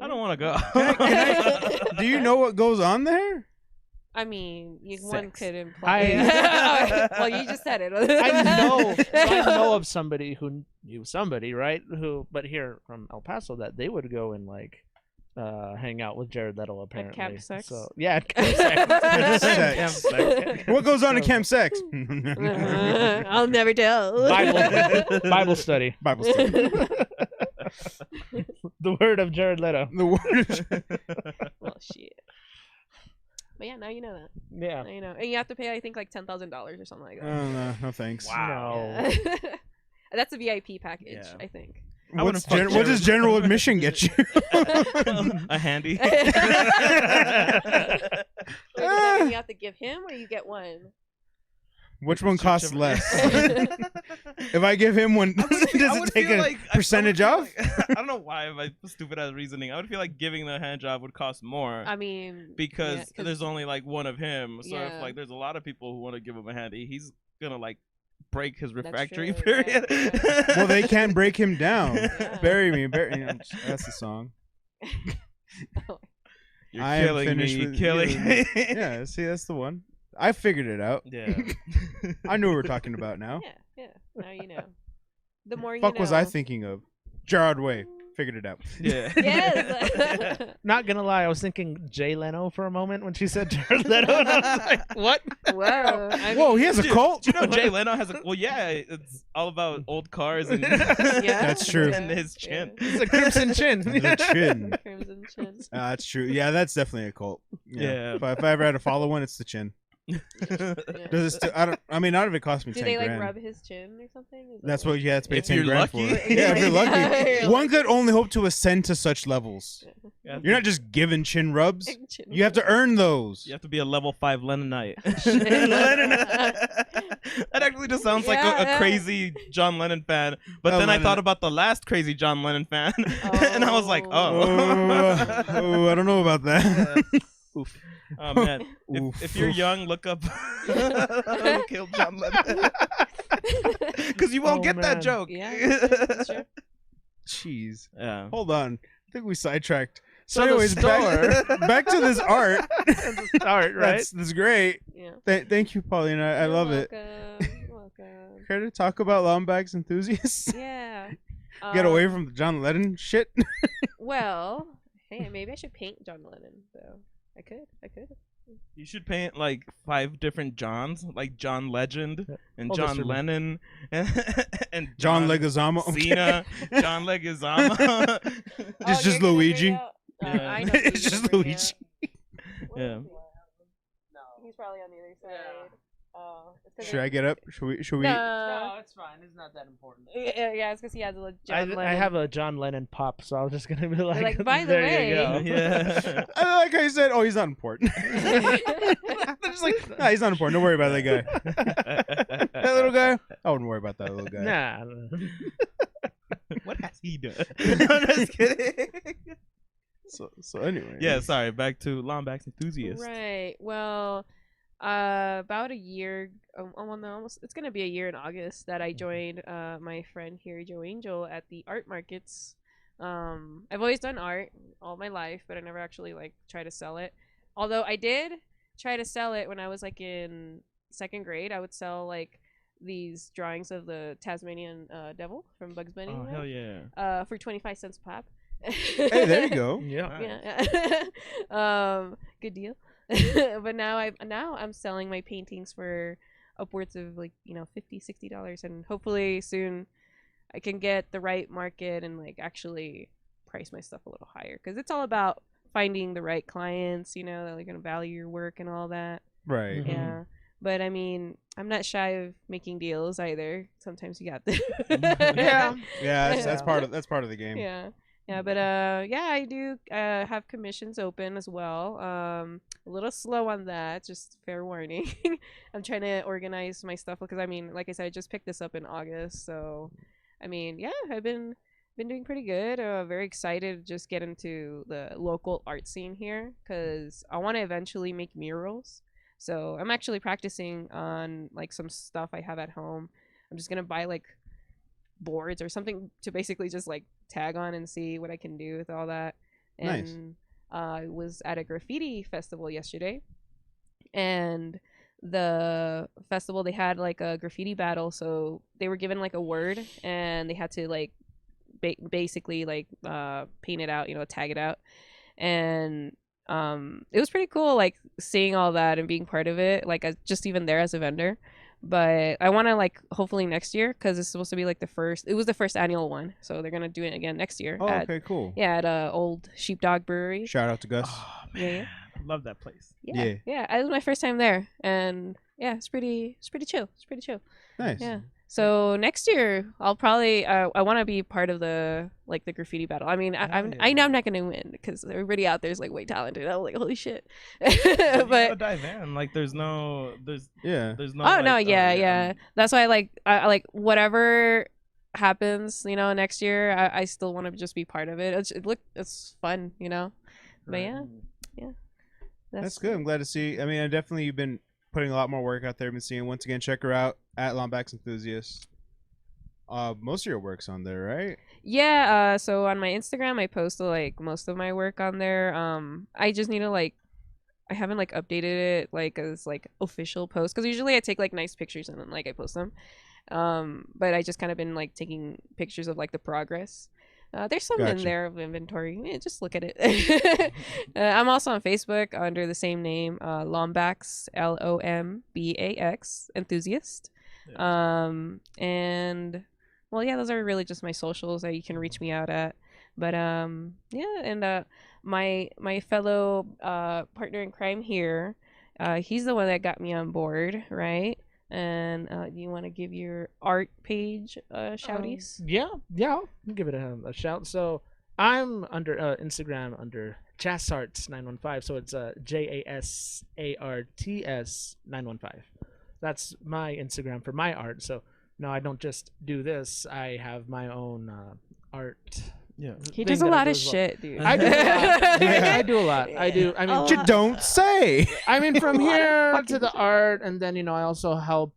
[SPEAKER 3] I don't want to go.
[SPEAKER 2] Do you know what goes on there?
[SPEAKER 1] I mean, one
[SPEAKER 3] Sex.
[SPEAKER 1] could imply. Well, you just said it.
[SPEAKER 4] I know of somebody who knew somebody, right? But here from El Paso, that they would go and like hang out with Jared Leto apparently.
[SPEAKER 1] camp sex?
[SPEAKER 4] So yeah, at camp sex.
[SPEAKER 2] Sex.
[SPEAKER 4] Camp sex.
[SPEAKER 2] What goes on at Camp Sex?
[SPEAKER 1] I'll never tell.
[SPEAKER 4] Bible study.
[SPEAKER 2] Bible study.
[SPEAKER 4] The word of Jared Leto.
[SPEAKER 2] The word.
[SPEAKER 1] Well, shit. But yeah, now you know that.
[SPEAKER 4] Yeah.
[SPEAKER 1] Now you know, and you have to pay, I think, like $10,000 or something like that.
[SPEAKER 2] No, no thanks.
[SPEAKER 4] Wow.
[SPEAKER 1] Yeah. That's a VIP package,
[SPEAKER 3] Yeah.
[SPEAKER 1] I think.
[SPEAKER 3] I wouldn't fuck
[SPEAKER 2] What does
[SPEAKER 3] Jared.
[SPEAKER 2] general admission get you?
[SPEAKER 3] A handy.
[SPEAKER 1] Wait, does that mean you have to give him, or you get one?
[SPEAKER 2] Which one costs
[SPEAKER 3] Whichever-
[SPEAKER 2] less? If I give him one, does it take a percentage off?
[SPEAKER 3] I don't know why my stupid ass reasoning. I would feel like giving the hand job would cost more
[SPEAKER 1] I mean,
[SPEAKER 3] because
[SPEAKER 1] yeah, 'cause-
[SPEAKER 3] there's only like one of him. So
[SPEAKER 1] Yeah.
[SPEAKER 3] if like there's a lot of people who want to give him a handy, he's gonna like break his
[SPEAKER 1] That's
[SPEAKER 3] refractory
[SPEAKER 1] true, yeah,
[SPEAKER 3] period.
[SPEAKER 1] yeah.
[SPEAKER 2] Well, they can't break him down.
[SPEAKER 1] Yeah.
[SPEAKER 2] Bury me, bury. That's the song.
[SPEAKER 3] You're
[SPEAKER 2] I am
[SPEAKER 3] killing
[SPEAKER 2] finished
[SPEAKER 3] me,
[SPEAKER 2] with
[SPEAKER 3] killing
[SPEAKER 2] you.
[SPEAKER 3] me.
[SPEAKER 2] Yeah, see, that's the one. I figured it out.
[SPEAKER 3] Yeah.
[SPEAKER 2] I knew what we're talking about now.
[SPEAKER 1] Yeah. Now you know. The more you
[SPEAKER 2] Fuck
[SPEAKER 1] know.
[SPEAKER 2] was I thinking of? Gerard Way. Figured it out.
[SPEAKER 3] Yeah.
[SPEAKER 1] Yes.
[SPEAKER 4] Not gonna lie, I was thinking Jay Leno for a moment when she said Jared Leto, and I was like, "What?"
[SPEAKER 1] Whoa. I
[SPEAKER 2] Whoa,
[SPEAKER 1] mean,
[SPEAKER 2] he has a
[SPEAKER 3] Dude,
[SPEAKER 2] cult.
[SPEAKER 3] Do you know Jay Leno has a? Well, yeah, it's all about old cars and
[SPEAKER 1] Yeah.
[SPEAKER 2] That's true.
[SPEAKER 3] and his chin.
[SPEAKER 4] It's a crimson chin.
[SPEAKER 2] The chin.
[SPEAKER 1] Crimson Chin.
[SPEAKER 2] That's true. Yeah, that's definitely a cult.
[SPEAKER 3] Yeah.
[SPEAKER 2] If I ever had to follow one, it's the chin.
[SPEAKER 1] Yeah.
[SPEAKER 2] Does it still? I don't. I mean, not if it cost me
[SPEAKER 1] Do
[SPEAKER 2] 10
[SPEAKER 1] they like
[SPEAKER 2] grand.
[SPEAKER 1] rub his chin or something? Is that
[SPEAKER 2] That's what you have to pay
[SPEAKER 3] If
[SPEAKER 2] 10
[SPEAKER 3] you're
[SPEAKER 2] grand
[SPEAKER 3] lucky.
[SPEAKER 2] for. Yeah, if you're lucky.
[SPEAKER 1] You're
[SPEAKER 2] One could only hope to ascend to such levels.
[SPEAKER 3] Yeah.
[SPEAKER 2] You're not just given chin rubs.
[SPEAKER 1] Chin
[SPEAKER 2] You have to earn those.
[SPEAKER 3] You have to be a level 5 Lennonite.
[SPEAKER 1] Lennon.
[SPEAKER 3] That actually just sounds like
[SPEAKER 1] Yeah.
[SPEAKER 3] a crazy John Lennon fan. But
[SPEAKER 2] Oh,
[SPEAKER 3] then I
[SPEAKER 2] Lennon.
[SPEAKER 3] thought about the last crazy John Lennon fan, and I was like,
[SPEAKER 2] Oh, I don't know about that.
[SPEAKER 4] Oof.
[SPEAKER 3] Oh man,
[SPEAKER 2] Oof.
[SPEAKER 3] if you're young, look up Who Killed John Lennon, because you won't
[SPEAKER 4] Oh,
[SPEAKER 3] get
[SPEAKER 4] man.
[SPEAKER 3] that joke.
[SPEAKER 1] Yeah, that's true.
[SPEAKER 2] Jeez.
[SPEAKER 3] Yeah.
[SPEAKER 2] Hold on. I think we sidetracked. So,
[SPEAKER 4] So the
[SPEAKER 2] anyways, back to this art.
[SPEAKER 4] Art, right?
[SPEAKER 2] That's great.
[SPEAKER 1] Yeah.
[SPEAKER 2] Thank you, Paulina. I
[SPEAKER 1] You're
[SPEAKER 2] love it.
[SPEAKER 1] welcome. You're welcome.
[SPEAKER 2] Care to talk about Lombax enthusiasts?
[SPEAKER 1] Yeah.
[SPEAKER 2] Get away from the John Lennon shit.
[SPEAKER 1] Well, hey, maybe I should paint John Lennon though. I could.
[SPEAKER 3] You should paint like 5 different Johns, like John Legend and
[SPEAKER 4] Hold this
[SPEAKER 3] John
[SPEAKER 4] for me.
[SPEAKER 3] Lennon and
[SPEAKER 2] John Leguizamo.
[SPEAKER 3] Cena, John Leguizamo.
[SPEAKER 2] Just
[SPEAKER 1] you're gonna
[SPEAKER 2] Luigi.
[SPEAKER 1] bring out-
[SPEAKER 3] Yeah.
[SPEAKER 1] I know who you're
[SPEAKER 2] It's
[SPEAKER 1] gonna
[SPEAKER 2] just
[SPEAKER 1] bring
[SPEAKER 2] Luigi.
[SPEAKER 1] out. Where
[SPEAKER 3] Yeah.
[SPEAKER 1] is he? He's probably on the other side. Oh, it's 'cause
[SPEAKER 2] Should I get up? Should we?
[SPEAKER 1] No.
[SPEAKER 4] it's fine. It's not that important.
[SPEAKER 1] Yeah, it's because he has a John Lennon.
[SPEAKER 4] I have a John Lennon pop, so I was just gonna be like,
[SPEAKER 1] like, by the
[SPEAKER 4] there
[SPEAKER 1] way.
[SPEAKER 4] you go.
[SPEAKER 3] Yeah.
[SPEAKER 2] I like how you said, "Oh, he's not important." They're just like, "Nah, he's not important. Don't worry about that guy. That little guy. I wouldn't worry about that little guy."
[SPEAKER 4] Nah.
[SPEAKER 3] What has he done? I'm just kidding.
[SPEAKER 2] So anyway.
[SPEAKER 3] Yeah, sorry. Back to Lombax enthusiast.
[SPEAKER 1] Right. Well, about a year. Well, no, almost. It's gonna be a year in August that I joined my friend here, Joe Angel, at the art markets. I've always done art all my life, but I never actually like try to sell it. Although I did try to sell it when I was like in 2nd grade. I would sell like these drawings of the Tasmanian devil from Bugs Bunny.
[SPEAKER 3] Oh
[SPEAKER 1] you know?
[SPEAKER 3] hell yeah.
[SPEAKER 1] For 25 cents a pop.
[SPEAKER 2] Hey, there you go.
[SPEAKER 4] Yeah.
[SPEAKER 1] Yeah. Good deal. But now I'm selling my paintings for upwards of like, $50-$60, and hopefully soon I can get the right market and like actually price my stuff a little higher, because it's all about finding the right clients, that are gonna value your work and all that.
[SPEAKER 2] Right.
[SPEAKER 4] Mhm.
[SPEAKER 1] Yeah. But I mean, I'm not shy of making deals either. Sometimes you got to.
[SPEAKER 4] Yeah.
[SPEAKER 2] Yeah, that's
[SPEAKER 1] Yeah.
[SPEAKER 2] part of the game.
[SPEAKER 1] Yeah. Yeah, but yeah, I do have commissions open as well. A little slow on that, just fair warning. I'm trying to organize my stuff because I mean, like I said, I just picked this up in August, so I mean, yeah, I've been doing pretty good. Very excited to just get into the local art scene here because I want to eventually make murals. So I'm actually practicing on like some stuff I have at home. I'm just gonna buy like boards or something to basically just like tag on and see what I can do with all that.
[SPEAKER 2] Nice.
[SPEAKER 1] And I was at a graffiti festival yesterday, and the festival, they had like a graffiti battle, so they were given like a word and they had to like basically like paint it out, tag it out. And it was pretty cool like seeing all that and being part of it, like just even there as a vendor. But I want to like hopefully next year, because it's supposed to be like it was the first annual one, so they're gonna do it again next year.
[SPEAKER 2] Oh, okay, cool.
[SPEAKER 1] Yeah, at Old Sheepdog Brewery.
[SPEAKER 2] Shout out to Gus.
[SPEAKER 3] Oh
[SPEAKER 1] Yeah, yeah.
[SPEAKER 3] man, I love that place.
[SPEAKER 1] Yeah, yeah. It was my first time there, and yeah, it's pretty chill. It's pretty chill.
[SPEAKER 2] Nice.
[SPEAKER 1] Yeah. So next year, I'll probably I want to be part of the graffiti battle. I mean, I know I'm not gonna win because everybody out there is like way talented. I'm like, holy shit.
[SPEAKER 3] You gotta
[SPEAKER 1] But
[SPEAKER 3] dive in. Like there's no.
[SPEAKER 2] Yeah.
[SPEAKER 3] Oh
[SPEAKER 1] oh no, yeah. That's why I like whatever happens, next year. I still want to just be part of it. It's fun, But yeah.
[SPEAKER 2] That's good. I'm glad to see. I mean, you've been putting a lot more work out there. I've been seeing. Once again, check her out at Lombax Enthusiast. Most of your work's on there, right?
[SPEAKER 1] Yeah, so on my Instagram I post like most of my work on there. I just need to I haven't like updated it like as like official post, because usually I take like nice pictures and then like I post them. But I just kind of been like taking pictures of like the progress. There's some in
[SPEAKER 2] Gotcha.
[SPEAKER 1] there of inventory. Yeah, just look at it. I'm also on Facebook under the same name, Lombax, Lombax enthusiast. And well, yeah, those are really just my socials that you can reach me out at. But yeah, and my fellow partner in crime here, he's the one that got me on board, right? And do you want to give your art page shouties?
[SPEAKER 4] Yeah, I'll give it a shout. So I'm under Instagram under Jasarts915. So it's JASARTS 915. That's my Instagram for my art. So no, I don't just do this. I have my own art.
[SPEAKER 3] Yeah.
[SPEAKER 1] He
[SPEAKER 4] thing
[SPEAKER 1] does a
[SPEAKER 4] that I
[SPEAKER 1] lot
[SPEAKER 4] do
[SPEAKER 1] of
[SPEAKER 4] as well.
[SPEAKER 1] shit, dude.
[SPEAKER 4] I do a lot.
[SPEAKER 2] Yeah.
[SPEAKER 4] I do a lot. I do. I mean,
[SPEAKER 1] A
[SPEAKER 2] You
[SPEAKER 1] lot.
[SPEAKER 2] don't say.
[SPEAKER 4] I mean, from
[SPEAKER 1] A lot of
[SPEAKER 4] here
[SPEAKER 1] fucking
[SPEAKER 4] to the
[SPEAKER 1] shit.
[SPEAKER 4] art, and then I also help.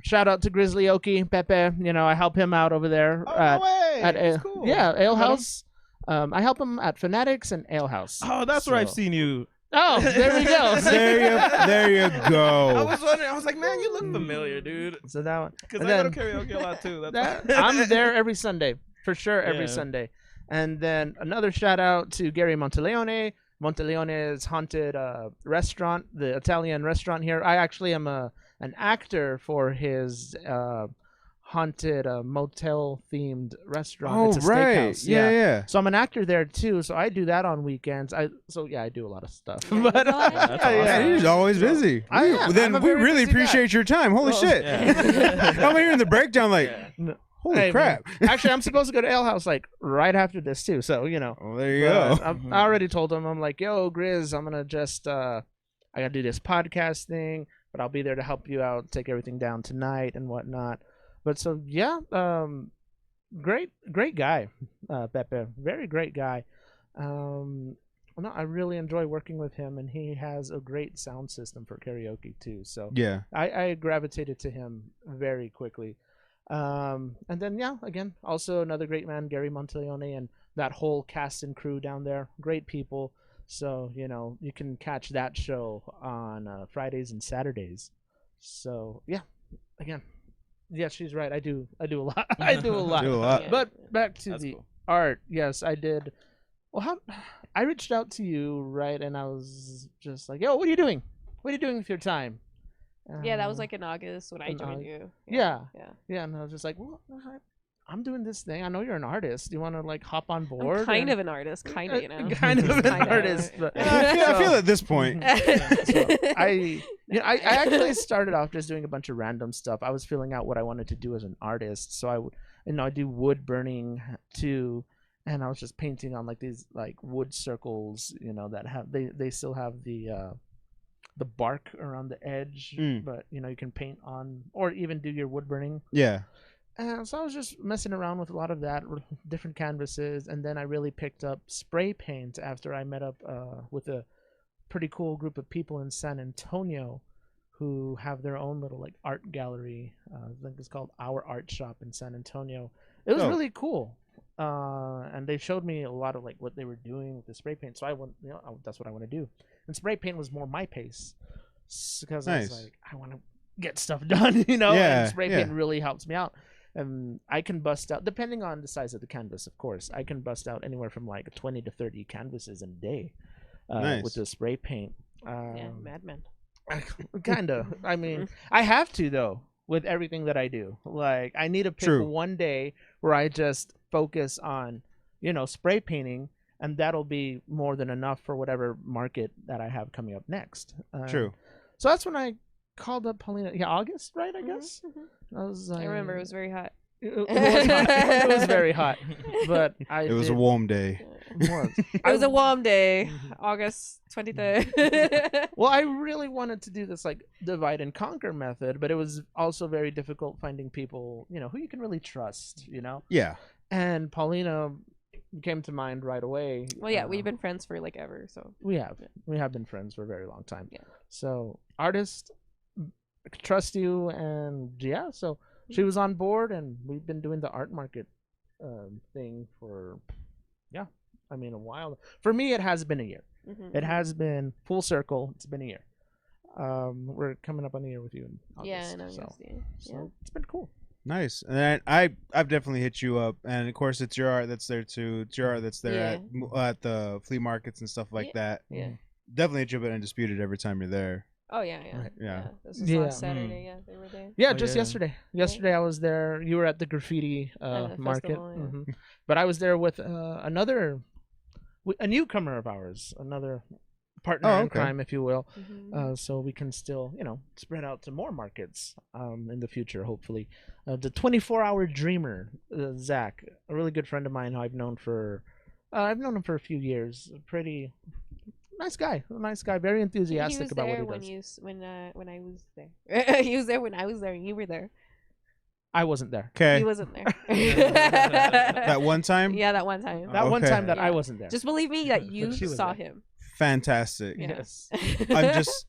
[SPEAKER 4] Shout out to Grizzly Oki Pepe. I help him out over there
[SPEAKER 2] Oh, no way.
[SPEAKER 4] at
[SPEAKER 2] That's cool.
[SPEAKER 4] yeah Ale
[SPEAKER 2] Got him.
[SPEAKER 4] House. I help him at Fanatics and Ale House.
[SPEAKER 3] Oh, that's where I've
[SPEAKER 4] So-
[SPEAKER 3] seen you.
[SPEAKER 4] Oh, there we go.
[SPEAKER 2] There you
[SPEAKER 3] I
[SPEAKER 2] go.
[SPEAKER 3] was wondering. I was like, man, you look familiar, dude.
[SPEAKER 4] So that one.
[SPEAKER 3] Because
[SPEAKER 4] And
[SPEAKER 3] I go to
[SPEAKER 4] then-
[SPEAKER 3] karaoke a lot too. That's
[SPEAKER 4] I'm there every Sunday for sure. Every
[SPEAKER 3] Yeah.
[SPEAKER 4] Sunday. And then another shout out to Gary Monteleone, Monteleone's haunted restaurant, the Italian restaurant here. I actually am an actor for his haunted motel themed restaurant.
[SPEAKER 2] Oh,
[SPEAKER 4] It's a
[SPEAKER 2] right.
[SPEAKER 4] steakhouse.
[SPEAKER 2] Yeah.
[SPEAKER 4] So I'm an actor there too. So I do that on weekends. I do a lot of stuff.
[SPEAKER 1] Yeah,
[SPEAKER 4] But
[SPEAKER 1] that's all
[SPEAKER 3] That's
[SPEAKER 1] I-
[SPEAKER 2] Man, he's always busy.
[SPEAKER 4] I am.
[SPEAKER 2] Then
[SPEAKER 4] I'm a
[SPEAKER 2] we
[SPEAKER 4] very
[SPEAKER 2] really
[SPEAKER 4] busy guy.
[SPEAKER 2] appreciate your time. Holy
[SPEAKER 4] Well,
[SPEAKER 2] shit.
[SPEAKER 3] Yeah.
[SPEAKER 2] I'm hearing the breakdown like,
[SPEAKER 3] Yeah.
[SPEAKER 2] holy
[SPEAKER 4] Hey,
[SPEAKER 2] crap.
[SPEAKER 4] Actually, I'm supposed to go to Ale House like right after this too. So
[SPEAKER 2] Well, there you
[SPEAKER 4] but
[SPEAKER 2] go.
[SPEAKER 4] I already told him, I'm like, yo, Grizz, I'm gonna just I gotta do this podcast thing, but I'll be there to help you out, take everything down tonight and whatnot. But so yeah, great guy, Pepe, very great guy. No, I really enjoy working with him, and he has a great sound system for karaoke too. So
[SPEAKER 2] Yeah.
[SPEAKER 4] I gravitated to him very quickly. And then again, also another great man, Gary Monteleone, and that whole cast and crew down there, great people. So you can catch that show on Fridays and Saturdays. So again, yeah, she's right. I do a lot. I do a lot.
[SPEAKER 2] Do a lot.
[SPEAKER 1] Yeah.
[SPEAKER 4] But back to
[SPEAKER 3] That's
[SPEAKER 4] the
[SPEAKER 3] cool.
[SPEAKER 4] art. Yes, I did. Well, I reached out to you, right? And I was just like, yo, what are you doing? What are you doing with your time?
[SPEAKER 1] Yeah, that was like in August when I
[SPEAKER 4] in
[SPEAKER 1] joined
[SPEAKER 4] Aug-
[SPEAKER 1] you.
[SPEAKER 4] Yeah.
[SPEAKER 1] Yeah.
[SPEAKER 4] Yeah, and I was just like, well, I'm doing this thing. I know you're an artist. Do you want to like hop on
[SPEAKER 1] I'm
[SPEAKER 4] board?
[SPEAKER 1] kind
[SPEAKER 4] and-
[SPEAKER 1] of an artist, kind of,
[SPEAKER 4] kind of an
[SPEAKER 1] Kinda.
[SPEAKER 4] artist. But
[SPEAKER 2] I feel at this point.
[SPEAKER 4] I actually started off just doing a bunch of random stuff. I was filling out what I wanted to do as an artist. So I do wood burning too, and I was just painting on like these like wood circles, that have they still have the bark around the edge, but you can paint on or even do your wood burning.
[SPEAKER 2] Yeah.
[SPEAKER 4] And so I was just messing around with a lot of that, different canvases, and then I really picked up spray paint after I met up with a pretty cool group of people in San Antonio who have their own little like art gallery. I think it's called Our Art Shop in San Antonio. It was
[SPEAKER 2] Oh.
[SPEAKER 4] really cool, and they showed me a lot of like what they were doing with the spray paint. So I went, that's what I want to do. And spray paint was more my pace because I was
[SPEAKER 2] Nice.
[SPEAKER 4] like, I want to get stuff done,
[SPEAKER 2] Yeah,
[SPEAKER 4] and spray
[SPEAKER 2] yeah.
[SPEAKER 4] paint really helps me out. And I can bust out, depending on the size of the canvas, of course, I can bust out anywhere from like 20 to 30 canvases in a day
[SPEAKER 2] Nice.
[SPEAKER 4] with the spray paint.
[SPEAKER 1] Yeah, madman.
[SPEAKER 4] Kind of. I mean, I have to, though, with everything that I do. Like, I need to pick
[SPEAKER 2] True.
[SPEAKER 4] one day where I just focus on, spray painting, and that'll be more than enough for whatever market that I have coming up next.
[SPEAKER 2] True.
[SPEAKER 4] So that's when I called up Paulina. Yeah, August, right? I
[SPEAKER 1] Mhm,
[SPEAKER 4] guess.
[SPEAKER 1] mhm.
[SPEAKER 4] I was.
[SPEAKER 1] I remember it was very hot.
[SPEAKER 4] It was hot. It was very hot, but
[SPEAKER 2] It was a warm day.
[SPEAKER 4] It was.
[SPEAKER 1] It was a warm day,
[SPEAKER 4] Mhm.
[SPEAKER 1] August 23rd.
[SPEAKER 4] Well, I really wanted to do this like divide and conquer method, but it was also very difficult finding people, who you can really trust,
[SPEAKER 2] Yeah.
[SPEAKER 4] And Paulina came to mind right away.
[SPEAKER 1] Well, yeah, we've been friends for like ever, so.
[SPEAKER 4] We have been friends for a very long time.
[SPEAKER 1] Yeah.
[SPEAKER 4] So artist, trust you, and yeah, so she was on board, and we've been doing the art market thing for, a while. For me, it has been a year.
[SPEAKER 1] Mhm,
[SPEAKER 4] It
[SPEAKER 1] mhm.
[SPEAKER 4] has been full circle. It's been a year. We're coming up on a year with you in August.
[SPEAKER 1] Yeah, in
[SPEAKER 4] so,
[SPEAKER 1] August, yeah.
[SPEAKER 4] so it's been cool.
[SPEAKER 2] Nice. And I've definitely hit you up, and of course it's your art that's there too. It's your art that's there at the flea markets and stuff like that.
[SPEAKER 1] Yeah.
[SPEAKER 2] Definitely hit you up at Undisputed every time you're there.
[SPEAKER 1] Oh, yeah, yeah.
[SPEAKER 4] Right.
[SPEAKER 2] Yeah.
[SPEAKER 1] This was
[SPEAKER 4] Yeah.
[SPEAKER 1] last Saturday, yeah, they were there.
[SPEAKER 4] Yeah,
[SPEAKER 3] Oh,
[SPEAKER 4] just
[SPEAKER 3] yeah.
[SPEAKER 4] yesterday. Yesterday I was there. You were at the graffiti
[SPEAKER 1] the
[SPEAKER 4] market,
[SPEAKER 1] festival, yeah.
[SPEAKER 4] but I was there with a newcomer of ours, another partner
[SPEAKER 2] Oh,
[SPEAKER 4] in
[SPEAKER 2] okay.
[SPEAKER 4] crime, if you will.
[SPEAKER 1] Mhm.
[SPEAKER 4] So we can still, spread out to more markets in the future, hopefully. The 24-hour dreamer, Zach, a really good friend of mine who I've known him for a few years. Pretty nice guy, very enthusiastic
[SPEAKER 1] He was
[SPEAKER 4] about
[SPEAKER 1] there
[SPEAKER 4] what he
[SPEAKER 1] when
[SPEAKER 4] does.
[SPEAKER 1] when I was there. He was there when I was there, and you were there.
[SPEAKER 4] I wasn't there.
[SPEAKER 2] Okay.
[SPEAKER 1] He wasn't there.
[SPEAKER 2] That one time.
[SPEAKER 1] Yeah, that one time.
[SPEAKER 4] That one
[SPEAKER 2] Okay.
[SPEAKER 4] time that I
[SPEAKER 1] Yeah.
[SPEAKER 4] wasn't there.
[SPEAKER 1] Just believe me that you
[SPEAKER 4] she was
[SPEAKER 1] saw
[SPEAKER 4] there.
[SPEAKER 1] him.
[SPEAKER 2] Fantastic.
[SPEAKER 1] Yeah.
[SPEAKER 4] Yes.
[SPEAKER 2] I'm just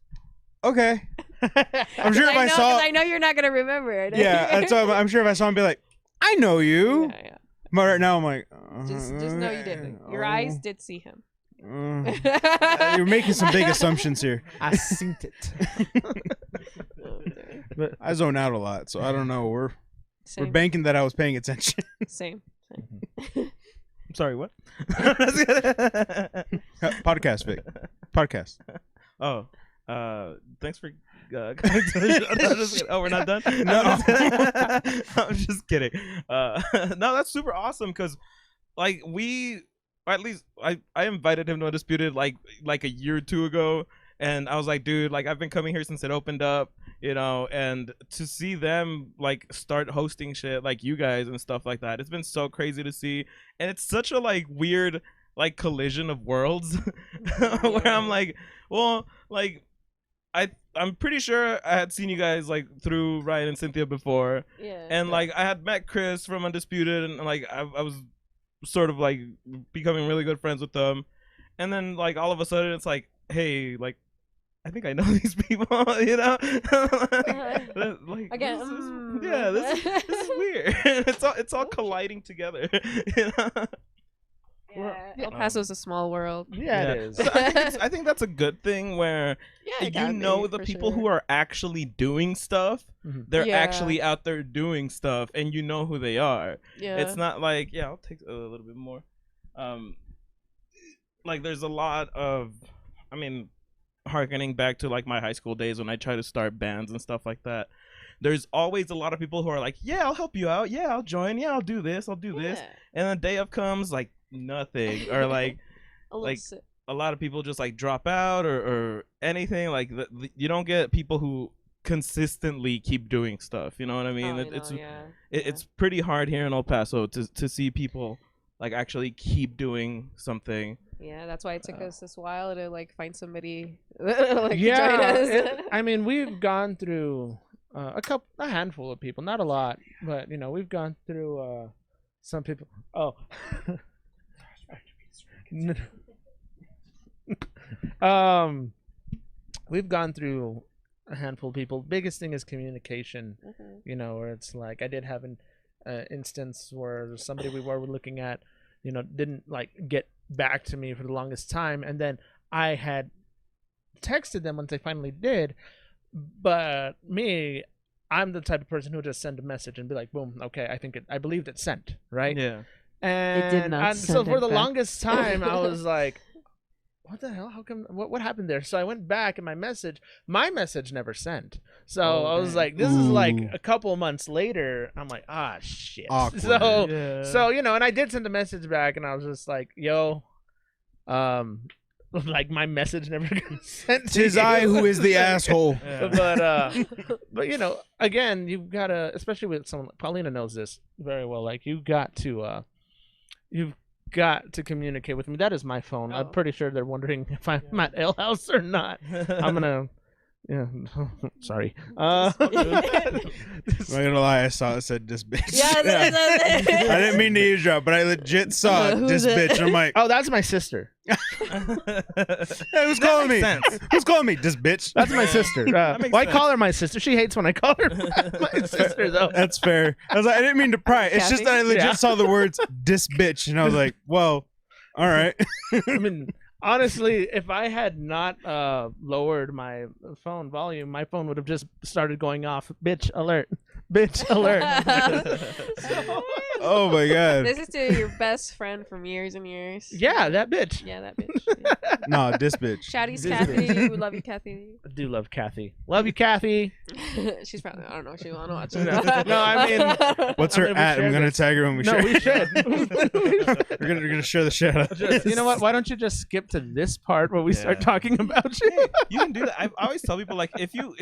[SPEAKER 2] okay. I'm sure if I
[SPEAKER 1] know,
[SPEAKER 2] saw.
[SPEAKER 1] 'cause I know you're not gonna remember it.
[SPEAKER 2] Yeah, I'm sure if I saw him, be like, I know you.
[SPEAKER 1] Yeah, yeah.
[SPEAKER 2] But right now, I'm like,
[SPEAKER 1] Just know you did. Your
[SPEAKER 2] oh,
[SPEAKER 1] eyes did see him.
[SPEAKER 2] You're making some big assumptions here.
[SPEAKER 4] I seen it.
[SPEAKER 1] Okay.
[SPEAKER 2] I zone out a lot, so I don't know. We're
[SPEAKER 1] Same.
[SPEAKER 2] banking that I was paying attention.
[SPEAKER 1] Same.
[SPEAKER 3] Sorry, what?
[SPEAKER 2] Podcast, Vic. Podcast.
[SPEAKER 3] Oh, thanks for coming to the show. No, I'm just kidding. Oh, we're not done.
[SPEAKER 2] No.
[SPEAKER 3] I'm just kidding. No, that's super awesome because, like, or at least I invited him to Undisputed like a year or two ago, and I was like, dude, like I've been coming here since it opened up, you know, and to see them like start hosting shit like you guys and stuff like that, it's been so crazy to see, and it's such a like weird like collision of worlds where I'm like, well, like I'm pretty sure I had seen you guys like through Ryan and Cynthia before,
[SPEAKER 1] Yeah.
[SPEAKER 3] and like I had met Chris from Undisputed, and like I was sort of like becoming really good friends with them, and then like all of a sudden it's like, hey, like I think I know these people, you know. Like
[SPEAKER 1] Again,
[SPEAKER 3] this is weird. It's all colliding together, you know?
[SPEAKER 1] Yeah, El Paso's a small world.
[SPEAKER 4] Yeah, it is.
[SPEAKER 3] So I think that's a good thing where
[SPEAKER 1] Yeah, it
[SPEAKER 3] you
[SPEAKER 1] can
[SPEAKER 3] know
[SPEAKER 1] be,
[SPEAKER 3] the
[SPEAKER 1] for
[SPEAKER 3] people
[SPEAKER 1] sure.
[SPEAKER 3] who are actually doing stuff.
[SPEAKER 4] Mhm.
[SPEAKER 3] They're
[SPEAKER 1] Yeah.
[SPEAKER 3] actually out there doing stuff, and you know who they are.
[SPEAKER 1] Yeah.
[SPEAKER 3] It's not like, yeah, I'll take a little bit more. Like there's a lot of, I mean, harkening back to like my high school days when I try to start bands and stuff like that. There's always a lot of people who are like, yeah, I'll help you out. Yeah, I'll join. Yeah, I'll do this. I'll do this.
[SPEAKER 1] Yeah.
[SPEAKER 3] And the day of comes like nothing, or like
[SPEAKER 1] A little
[SPEAKER 3] like, a lot of people just like drop out or anything. Like you don't get people who consistently keep doing stuff. You know what I mean? It's pretty hard here in El Paso to see people like actually keep doing something.
[SPEAKER 1] Yeah, that's why it took us this while to like find somebody like to join
[SPEAKER 4] Yeah,
[SPEAKER 1] us.
[SPEAKER 4] I mean, we've gone through a handful of people, not a lot, but you know, we've gone through some people. Oh, we've gone through a handful of people. Biggest thing is communication. You know, where it's like I did have an instance where somebody we were looking at, you know, didn't like get back to me for the longest time, and then I had texted them once they finally did. But me, I'm the type of person who just send a message and be like, boom, okay, I believed it sent, right?
[SPEAKER 3] Yeah.
[SPEAKER 4] And,
[SPEAKER 5] did not
[SPEAKER 4] and so
[SPEAKER 5] send
[SPEAKER 4] for
[SPEAKER 5] it
[SPEAKER 4] the
[SPEAKER 5] back.
[SPEAKER 4] longest time I was like, what the hell? How come? What happened there? So I went back and my message never sent. So I was like, this is like
[SPEAKER 2] Ooh.
[SPEAKER 4] a couple of months later. I'm like, ah, shit.
[SPEAKER 2] Awkward.
[SPEAKER 4] So you know, and I did send a message back, and I was just like, yo, like my message never got sent. to
[SPEAKER 2] Tis
[SPEAKER 4] you.
[SPEAKER 2] I who is the asshole.
[SPEAKER 3] Yeah.
[SPEAKER 4] But you know, again, you've gotta, especially with someone like Paulina knows this very well. Like you've got to communicate with me. That is my phone. I'm
[SPEAKER 1] Oh.
[SPEAKER 4] pretty sure they're wondering if I'm at Ale House or not. I'm gonna. Yeah, sorry.
[SPEAKER 2] I'm not gonna lie, I saw it said this bitch.
[SPEAKER 1] Yeah, that's it.
[SPEAKER 2] I didn't mean to eavesdrop, but I legit saw it,
[SPEAKER 5] Who's
[SPEAKER 2] this
[SPEAKER 5] it?
[SPEAKER 2] bitch. And I'm like,
[SPEAKER 4] Oh, that's my sister.
[SPEAKER 2] hey, who's calling me?
[SPEAKER 3] Sense.
[SPEAKER 2] Who's calling me? This bitch.
[SPEAKER 4] That's my sister.
[SPEAKER 3] makes
[SPEAKER 4] Well, I
[SPEAKER 3] sense.
[SPEAKER 4] call her my sister. She hates when I call her my sister, though.
[SPEAKER 2] That's fair. I was like, I didn't mean to pry. It's just that I legit
[SPEAKER 4] Yeah.
[SPEAKER 2] saw the words "this bitch," and I was like, well, all right.
[SPEAKER 4] I mean, honestly, if I had not lowered my phone volume, my phone would have just started going off. Bitch alert! Bitch alert!
[SPEAKER 2] Oh my god.
[SPEAKER 1] This is to your best friend from years and years.
[SPEAKER 4] Yeah, that bitch.
[SPEAKER 1] Yeah, that bitch. Yeah.
[SPEAKER 2] No, this bitch.
[SPEAKER 1] Shouties,
[SPEAKER 4] This
[SPEAKER 1] Kathy. We love you, Kathy.
[SPEAKER 4] I do love Kathy. Love you, Kathy.
[SPEAKER 1] She's probably, I don't know if she want to watch
[SPEAKER 4] No,
[SPEAKER 1] it.
[SPEAKER 4] no, I mean,
[SPEAKER 2] What's
[SPEAKER 4] I
[SPEAKER 2] her
[SPEAKER 4] mean, we
[SPEAKER 2] at? I'm
[SPEAKER 4] share
[SPEAKER 2] gonna
[SPEAKER 4] this.
[SPEAKER 2] tag her when we
[SPEAKER 4] No,
[SPEAKER 2] share.
[SPEAKER 4] we should.
[SPEAKER 2] we're gonna share the shit out of
[SPEAKER 4] Just, you know
[SPEAKER 2] this.
[SPEAKER 4] what? Why don't you just skip to this part where we start
[SPEAKER 3] Yeah.
[SPEAKER 4] talking about you?
[SPEAKER 3] You can do that. I always tell people like if you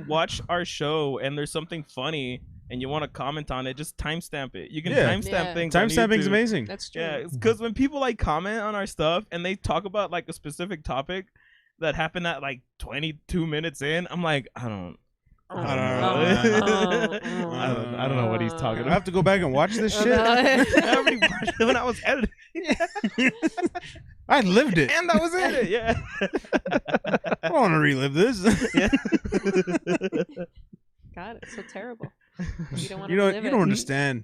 [SPEAKER 3] watch our show and there's something funny and you want to comment on it, just timestamp it. You can
[SPEAKER 2] Yeah.
[SPEAKER 3] timestamp
[SPEAKER 1] Yeah.
[SPEAKER 3] things. on
[SPEAKER 2] Timestamping's
[SPEAKER 3] YouTube.
[SPEAKER 2] amazing.
[SPEAKER 1] That's true.
[SPEAKER 3] Yeah, because when people like comment on our stuff and they talk about like a specific topic that happened at like 22 minutes in, I'm like, I don't know. I don't know what he's talking
[SPEAKER 2] I have to go back and watch this shit.
[SPEAKER 3] I already watched it when I was editing,
[SPEAKER 2] I lived it.
[SPEAKER 3] and I was in it. Yeah.
[SPEAKER 2] I don't want to relive this.
[SPEAKER 1] God, it's so terrible. You don't want
[SPEAKER 2] You
[SPEAKER 1] to
[SPEAKER 2] don't.
[SPEAKER 1] live
[SPEAKER 2] You
[SPEAKER 1] it.
[SPEAKER 2] don't understand.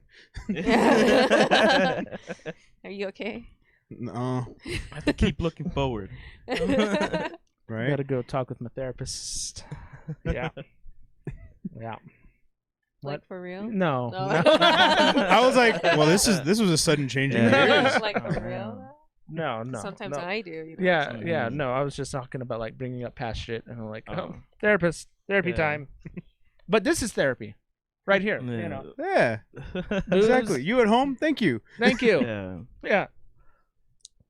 [SPEAKER 1] Are you okay?
[SPEAKER 2] No.
[SPEAKER 3] I have to keep looking forward.
[SPEAKER 4] I
[SPEAKER 2] Right.
[SPEAKER 4] gotta go talk with my therapist. Yeah. Yeah.
[SPEAKER 1] Like for real?
[SPEAKER 4] No.
[SPEAKER 1] No.
[SPEAKER 2] I was like, well, this was a sudden change in
[SPEAKER 3] Yeah.
[SPEAKER 2] gears.
[SPEAKER 1] Like for real?
[SPEAKER 4] No.
[SPEAKER 1] Sometimes
[SPEAKER 4] no.
[SPEAKER 1] I do. You know?
[SPEAKER 4] Yeah. No, I was just talking about like bringing up past shit, and I'm like,
[SPEAKER 3] Oh.
[SPEAKER 4] therapy
[SPEAKER 3] Yeah.
[SPEAKER 4] time. But this is therapy, right here. You
[SPEAKER 3] Yeah.
[SPEAKER 4] know.
[SPEAKER 2] Yeah,
[SPEAKER 4] Booze.
[SPEAKER 2] exactly. You at home? Thank you.
[SPEAKER 4] Thank you.
[SPEAKER 3] Yeah.
[SPEAKER 4] Yeah.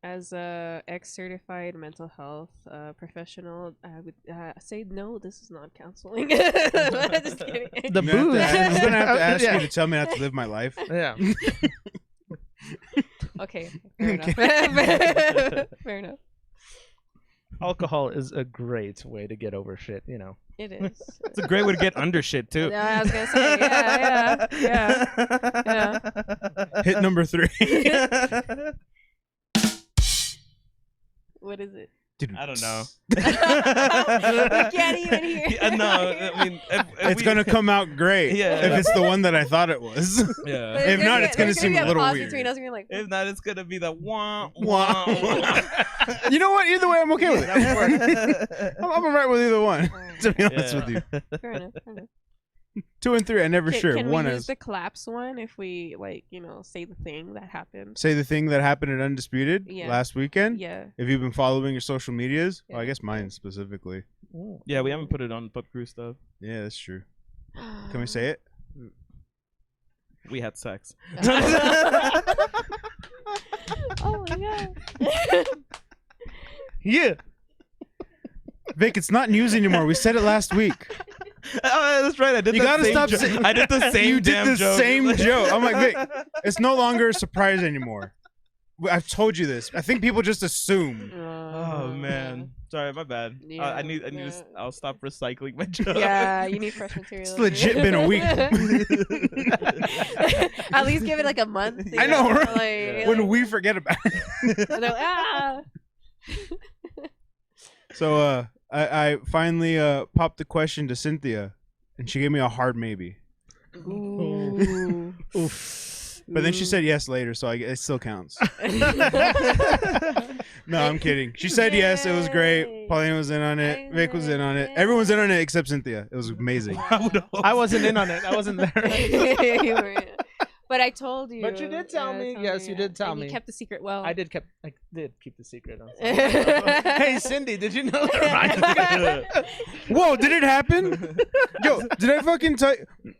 [SPEAKER 1] As a ex-certified mental health professional, I would say no. This is not counseling. Just kidding.
[SPEAKER 4] The
[SPEAKER 2] I'm
[SPEAKER 4] booze.
[SPEAKER 2] gonna have to ask
[SPEAKER 4] Yeah.
[SPEAKER 2] you to tell me not to live my life.
[SPEAKER 4] Yeah.
[SPEAKER 1] Okay, fair enough. Fair enough.
[SPEAKER 4] Alcohol is a great way to get over shit. You know.
[SPEAKER 1] It is.
[SPEAKER 3] It's a great way to get under shit too.
[SPEAKER 1] Yeah, I was gonna say. Yeah.
[SPEAKER 2] Hit number 3.
[SPEAKER 1] What is it?
[SPEAKER 3] I don't know.
[SPEAKER 1] We can't even hear.
[SPEAKER 3] Yeah, no, I mean, if
[SPEAKER 2] It's gonna come out great.
[SPEAKER 3] Yeah.
[SPEAKER 2] If it's the one that I thought it was.
[SPEAKER 3] Yeah.
[SPEAKER 2] If not, it's gonna seem a little
[SPEAKER 1] pause
[SPEAKER 2] weird.
[SPEAKER 1] between us and you're like,
[SPEAKER 3] If not, it's gonna be the wah
[SPEAKER 2] Wah.
[SPEAKER 3] wah.
[SPEAKER 2] You know what? Either way, I'm okay with it. I'm alright with either one. To be honest with you,
[SPEAKER 1] fair enough.
[SPEAKER 2] 2 and 3, I never sure.
[SPEAKER 1] Can
[SPEAKER 2] One
[SPEAKER 1] we use
[SPEAKER 2] is
[SPEAKER 1] the collapse one if we say the thing that happened?
[SPEAKER 2] say the thing that happened at Undisputed
[SPEAKER 1] Yeah.
[SPEAKER 2] last weekend.
[SPEAKER 1] Yeah.
[SPEAKER 2] If you've been following your social medias, well, I
[SPEAKER 1] Yeah.
[SPEAKER 2] guess mine specifically.
[SPEAKER 3] Yeah, we haven't put it on Pub Crew stuff.
[SPEAKER 2] Yeah, that's true. Can we say it?
[SPEAKER 3] We had sex.
[SPEAKER 1] Oh my god.
[SPEAKER 4] Yeah.
[SPEAKER 2] Vic, it's not news anymore. We said it last week.
[SPEAKER 3] Oh, that's right. I did.
[SPEAKER 2] You
[SPEAKER 3] the
[SPEAKER 2] gotta
[SPEAKER 3] same
[SPEAKER 2] stop
[SPEAKER 3] jo-
[SPEAKER 2] saying-
[SPEAKER 3] I did the same.
[SPEAKER 2] You did
[SPEAKER 3] damn
[SPEAKER 2] the
[SPEAKER 3] joke.
[SPEAKER 2] same joke. I'm like, Vic, it's no longer a surprise anymore. I've told you this. I think people just assume.
[SPEAKER 3] Oh man, sorry, my bad.
[SPEAKER 1] Yeah,
[SPEAKER 3] I need.
[SPEAKER 1] yeah.
[SPEAKER 3] I'll stop recycling my joke.
[SPEAKER 1] Yeah, you need fresh material.
[SPEAKER 2] It's legit been a week.
[SPEAKER 1] At least give it like a month. you
[SPEAKER 2] I know, right?
[SPEAKER 1] Like,
[SPEAKER 2] When we forget about it.
[SPEAKER 1] and they're like, ah.
[SPEAKER 2] So I finally popped the question to Cynthia, and she gave me a hard maybe.
[SPEAKER 1] Ooh.
[SPEAKER 2] But then she said yes later, so it still counts. No, I'm kidding. She said yes. It was great.
[SPEAKER 1] Yay.
[SPEAKER 2] Pauline was in on it. Vic was in on it. Everyone's in on it except Cynthia. It was amazing.
[SPEAKER 4] I wasn't in on it. I wasn't there.
[SPEAKER 1] You were- But I told you.
[SPEAKER 4] But you did tell
[SPEAKER 1] I
[SPEAKER 4] me.
[SPEAKER 1] told
[SPEAKER 4] Yes, you did tell
[SPEAKER 1] and
[SPEAKER 4] me.
[SPEAKER 1] You kept the secret well.
[SPEAKER 4] I did keep the secret. Hey, Cindy, did you know that?
[SPEAKER 2] Whoa, did it happen? Yo, did I fucking tell you?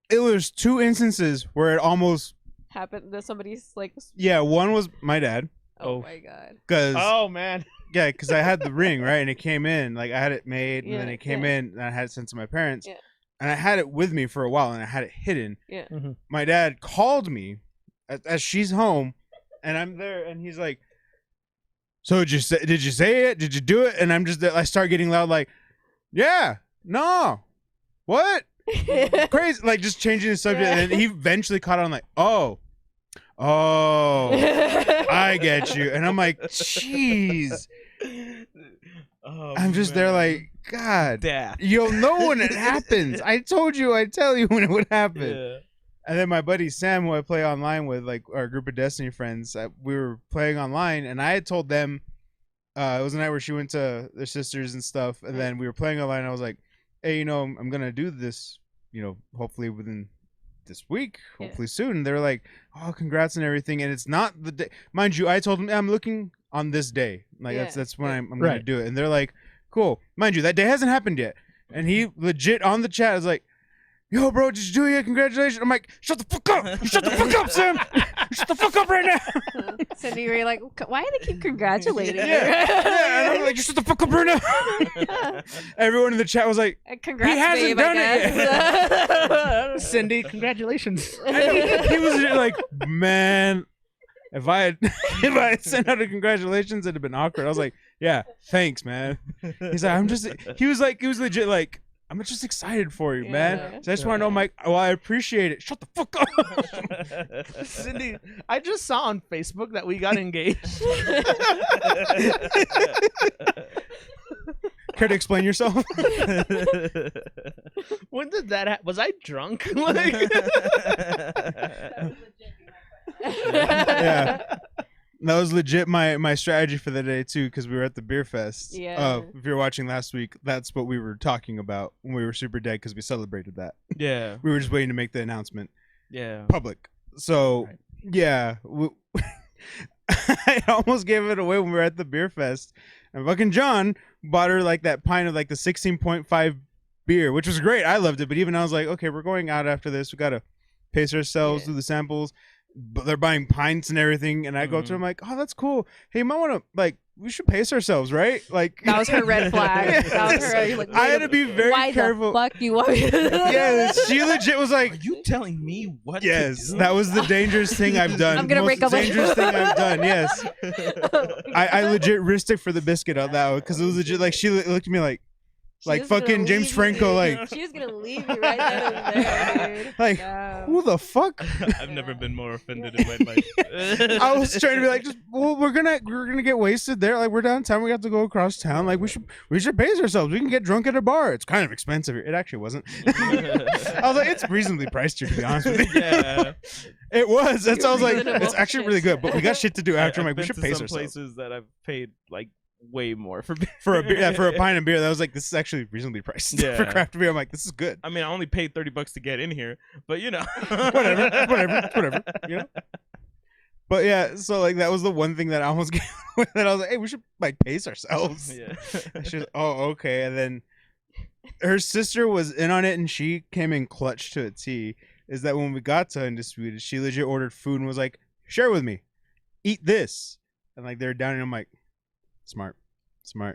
[SPEAKER 2] It was 2 instances where it almost.
[SPEAKER 1] Happened that somebody's like.
[SPEAKER 2] Yeah, one was my dad.
[SPEAKER 1] Oh my god.
[SPEAKER 2] Because
[SPEAKER 4] Oh man.
[SPEAKER 2] yeah, because I had the ring, right? And it came in. Like, I had it made, and then
[SPEAKER 1] Yeah,
[SPEAKER 2] it came
[SPEAKER 1] yeah.
[SPEAKER 2] in, and I had it sent to my parents.
[SPEAKER 1] Yeah.
[SPEAKER 2] And I had it with me for a while, and I had it hidden.
[SPEAKER 1] Yeah.
[SPEAKER 2] My dad called me as she's home, and I'm there, and he's like, "So did you say it? Did you do it?" And I start getting loud, like, "Yeah, no, what? Crazy!" Like, just changing the subject,
[SPEAKER 1] Yeah.
[SPEAKER 2] and then he eventually caught on, like, "Oh, I get you," and I'm like, "Jeez."
[SPEAKER 3] Oh,
[SPEAKER 2] I'm just there, like, God,
[SPEAKER 3] Dad.
[SPEAKER 2] you'll know when it happens. I told you, I'd tell you when it would happen.
[SPEAKER 3] Yeah.
[SPEAKER 2] And then my buddy Sam, who I play online with, like our group of Destiny friends, we were playing online, and I had told them it was a night where she went to their sisters and stuff, and then we were playing online. And I was like, "Hey, I'm gonna do this, hopefully within this week, hopefully soon." And they were like, "Oh, congrats and everything." And it's not the day, mind you. I told them I'm looking on this day, like
[SPEAKER 1] Yeah.
[SPEAKER 2] that's when I'm gonna
[SPEAKER 4] Right.
[SPEAKER 2] do it. And they're like, "Cool." Mind you, that day hasn't happened yet. And he legit on the chat is like, "Yo, bro, did you do it yet? Congratulations." I'm like, "Shut the fuck up! You shut the fuck up, Sam! You shut the fuck up right now!"
[SPEAKER 1] Cindy, you're like, why do they keep congratulating her?
[SPEAKER 2] Yeah, and I'm like, "You shut the fuck up right now!" Everyone in the chat was like,
[SPEAKER 1] Congrats,
[SPEAKER 2] He hasn't
[SPEAKER 1] babe,
[SPEAKER 2] done
[SPEAKER 1] I
[SPEAKER 2] it
[SPEAKER 1] guess.
[SPEAKER 4] Cindy, congratulations.
[SPEAKER 2] and he was like, "Man, if I had sent out a congratulations, it'd have been awkward." I was like, "Yeah, thanks, man." He's like, he was legit like, "I'm just excited for you, man.
[SPEAKER 1] Yeah.
[SPEAKER 2] So I just want to know, Mike, well, I appreciate it." Shut the fuck up.
[SPEAKER 4] Cindy, I just saw on Facebook that we got engaged.
[SPEAKER 2] Care to explain yourself?
[SPEAKER 4] When did that happen? Was I drunk? Like,
[SPEAKER 2] Yeah. That was legit my strategy for the day too, because we were at the beer fest.
[SPEAKER 1] Yeah.
[SPEAKER 2] If you were watching last week, that's what we were talking about when we were super dead, because we celebrated that.
[SPEAKER 3] Yeah.
[SPEAKER 2] We were just waiting to make the announcement
[SPEAKER 3] Yeah.
[SPEAKER 2] public. So
[SPEAKER 4] Right.
[SPEAKER 2] yeah, I almost gave it away when we were at the beer fest, and fucking John bought her like that pint of like the 16.5 beer, which was great. I loved it, but even I was like, okay, we're going out after this. We gotta pace ourselves,
[SPEAKER 1] Yeah.
[SPEAKER 2] do the samples. But they're buying pints and everything, and I go to them like, oh, that's cool. Hey, you might want to like, we should pace ourselves, right? Like
[SPEAKER 1] That was her red flag. That was her. Like,
[SPEAKER 2] I had to be very
[SPEAKER 1] why
[SPEAKER 2] careful.
[SPEAKER 1] the fuck you want me to
[SPEAKER 2] Yeah, she legit was like,
[SPEAKER 3] Are you telling me what?
[SPEAKER 2] yes,
[SPEAKER 3] to do?
[SPEAKER 2] that was the dangerous thing I've done.
[SPEAKER 1] I'm gonna
[SPEAKER 2] Most
[SPEAKER 1] break up with
[SPEAKER 2] dangerous
[SPEAKER 1] you.
[SPEAKER 2] thing I've done. Yes, I legit risked it for the biscuit on that one, because it was legit like she looked at me like
[SPEAKER 1] She
[SPEAKER 2] like
[SPEAKER 1] was gonna
[SPEAKER 2] fucking James
[SPEAKER 1] leave
[SPEAKER 2] Franco,
[SPEAKER 1] you.
[SPEAKER 2] like
[SPEAKER 1] She was gonna leave you right then and there, dude.
[SPEAKER 2] like
[SPEAKER 1] Damn.
[SPEAKER 2] who the fuck?
[SPEAKER 3] I've never been more offended in my life.
[SPEAKER 2] I was trying to be like, just well, we're gonna get wasted there. Like we're downtown, we have to go across town. Like we should pace ourselves. We can get drunk at a bar. It's kind of expensive here. It actually wasn't. I was like, it's reasonably priced here, to be honest with you.
[SPEAKER 3] Yeah.
[SPEAKER 2] It was. That's why I was like,
[SPEAKER 1] Reasonable
[SPEAKER 2] it's actually
[SPEAKER 1] shit.
[SPEAKER 2] really good, but we got shit to do after. I'm
[SPEAKER 3] I've
[SPEAKER 2] like, we
[SPEAKER 3] been
[SPEAKER 2] should
[SPEAKER 3] to
[SPEAKER 2] pace
[SPEAKER 3] some
[SPEAKER 2] ourselves.
[SPEAKER 3] places that I've paid like way more for beer.
[SPEAKER 2] For a beer, yeah, for a pint of beer, that was like, this is actually reasonably priced.
[SPEAKER 3] Yeah.
[SPEAKER 2] For craft beer, I'm like, this is good.
[SPEAKER 3] I mean, I only paid $30 to get in here, but you know,
[SPEAKER 2] whatever, you know. But yeah, so like that was the one thing that I almost gave away, that I was like, hey, we should like pace ourselves.
[SPEAKER 3] Yeah.
[SPEAKER 2] And she was, oh, okay. And then her sister was in on it, and she came in clutch to a T. Is that when we got to Undisputed, she legit ordered food and was like, share with me, eat this. And like they're down, and I'm like, smart.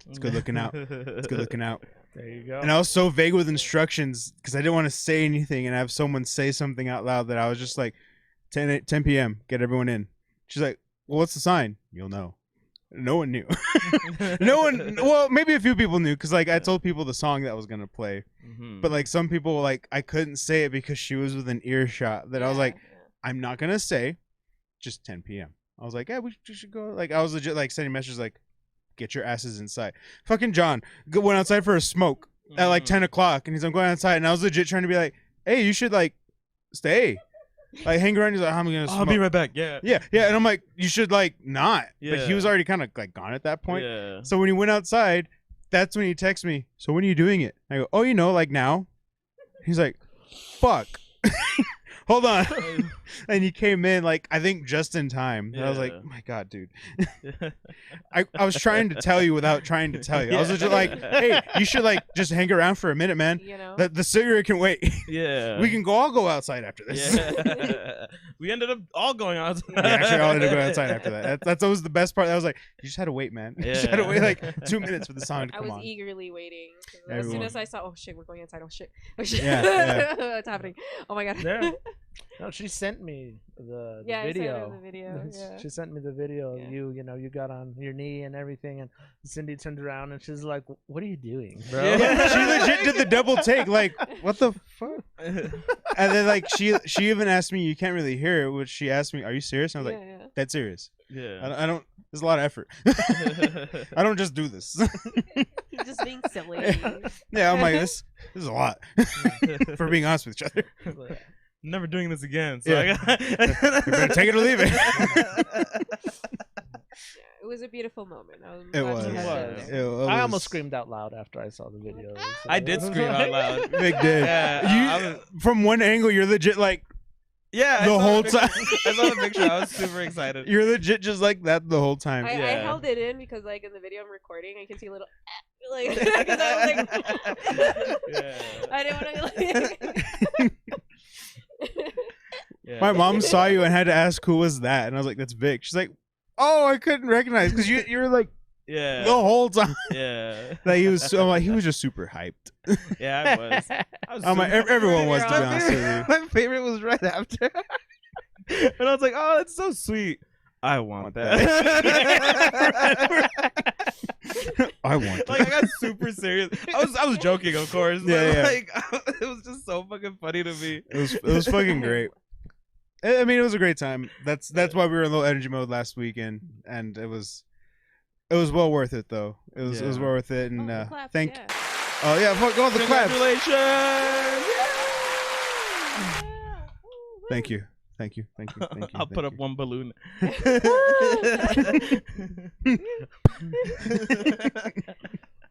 [SPEAKER 2] It's good looking out. It's good looking out.
[SPEAKER 4] There you go.
[SPEAKER 2] And I was so vague with instructions because I didn't want to say anything and have someone say something out loud, that I was just like, 10 p.m., get everyone in. She's like, well, what's the sign? You'll know. No one knew. No one, well, maybe a few people knew, because like I told people the song that was going to play.
[SPEAKER 3] Mhm.
[SPEAKER 2] But like some people, like I couldn't say it because she was within earshot, that I was like, I'm not going to say, just 10 p.m. I was like, yeah, we should go. Like I was legit like sending messages like, get your asses inside. Fucking John went outside for a smoke at like 10 o'clock, and he's like, I'm going outside, and I was legit trying to be like, hey, you should like stay, like hang around. He's like, I'm gonna smoke.
[SPEAKER 3] I'll be right back. Yeah.
[SPEAKER 2] Yeah, and I'm like, you should like not. But he
[SPEAKER 3] Yeah.
[SPEAKER 2] was already kind of like gone at that point.
[SPEAKER 3] Yeah.
[SPEAKER 2] So when he went outside, that's when he texts me, so when are you doing it? I go, oh, you know, like now. He's like, fuck. Hold on. And he came in like, I think just in time. And I was like,
[SPEAKER 3] Yeah.
[SPEAKER 2] oh my God, dude. I was trying to tell you without trying to tell you. I was just like, hey, you should like just hang around for a minute, man.
[SPEAKER 1] You know.
[SPEAKER 2] The cigarette can wait.
[SPEAKER 3] Yeah.
[SPEAKER 2] We can all go outside after this.
[SPEAKER 3] Yeah. We ended up all going out.
[SPEAKER 2] We actually all ended up going outside after that. That's always the best part. I was like, you just had to wait, man. You just had to wait like 2 minutes for the song to
[SPEAKER 1] I
[SPEAKER 2] come
[SPEAKER 1] was
[SPEAKER 2] on.
[SPEAKER 1] eagerly waiting. As
[SPEAKER 2] Everyone.
[SPEAKER 1] soon as I saw, oh shit, we're going inside. Oh shit. Oh shit.
[SPEAKER 2] Yeah,
[SPEAKER 1] It's happening. Oh my god.
[SPEAKER 4] Yeah. No, she sent me the
[SPEAKER 1] Yeah, I sent her
[SPEAKER 4] video.
[SPEAKER 1] the video, yeah.
[SPEAKER 4] She sent me the video of
[SPEAKER 1] Yeah.
[SPEAKER 4] you got on your knee and everything, and Cindy turned around and she's like, "What are you doing, bro?"
[SPEAKER 2] Yeah, she legit did the double take. Like, what the fuck? And then like she even asked me, you can't really hear it, which she asked me, are you serious? And I was like,
[SPEAKER 1] Yeah.
[SPEAKER 2] dead serious.
[SPEAKER 3] Yeah.
[SPEAKER 2] I don't. There's a lot of effort. I don't just do this.
[SPEAKER 1] He's just being silly.
[SPEAKER 2] Yeah, I'm like, this is a lot. For being honest with each other.
[SPEAKER 3] Never doing this again. So
[SPEAKER 2] Yeah. You better take it or leave it.
[SPEAKER 1] It was a beautiful moment. I'm
[SPEAKER 2] It
[SPEAKER 1] glad
[SPEAKER 2] was.
[SPEAKER 1] she had
[SPEAKER 3] It
[SPEAKER 1] that
[SPEAKER 3] was.
[SPEAKER 1] there.
[SPEAKER 4] I almost screamed out loud after I saw the video.
[SPEAKER 3] I did scream out loud.
[SPEAKER 2] Big did.
[SPEAKER 3] Yeah,
[SPEAKER 2] You,
[SPEAKER 3] I was-
[SPEAKER 2] from one angle, you're legit like,
[SPEAKER 3] Yeah. I
[SPEAKER 2] The
[SPEAKER 3] saw
[SPEAKER 2] whole
[SPEAKER 3] picture.
[SPEAKER 2] time.
[SPEAKER 3] I saw the picture. I was super excited.
[SPEAKER 2] you're legit just like that the whole time.
[SPEAKER 1] I
[SPEAKER 3] Yeah.
[SPEAKER 1] held it in because, like, in the video I'm recording, I can see a little, like, because I was like,
[SPEAKER 3] Yeah.
[SPEAKER 1] I didn't want to, like.
[SPEAKER 3] Yeah.
[SPEAKER 2] My mom saw you and had to ask who was that, and I was like, "That's Vic." She's like, "Oh, I couldn't recognize because you were like
[SPEAKER 3] Yeah.
[SPEAKER 2] the whole time."
[SPEAKER 3] Yeah.
[SPEAKER 2] Like he was, so, I'm like, he was just super hyped.
[SPEAKER 3] Yeah, I was. I was
[SPEAKER 2] I'm like,
[SPEAKER 3] super-
[SPEAKER 2] everyone was, to be
[SPEAKER 1] My
[SPEAKER 2] honest with you.
[SPEAKER 3] My favorite was right after. And I was like, oh, that's so sweet. I want that.
[SPEAKER 2] I want
[SPEAKER 3] Like, I
[SPEAKER 2] that.
[SPEAKER 3] got super serious. I was joking, of course. But
[SPEAKER 2] Yeah, yeah.
[SPEAKER 3] like, it was just so fucking funny to me.
[SPEAKER 2] It was fucking great. I mean, it was a great time. That's why we were in low energy mode last weekend, and it was well worth it though. It was
[SPEAKER 3] Yeah.
[SPEAKER 2] well worth it, and
[SPEAKER 1] Oh, the claps,
[SPEAKER 2] thank.
[SPEAKER 1] yeah.
[SPEAKER 2] Oh yeah, fuck all the claps.
[SPEAKER 3] Congratulations!
[SPEAKER 2] Thank you. Thank you.
[SPEAKER 3] I'll put up one balloon.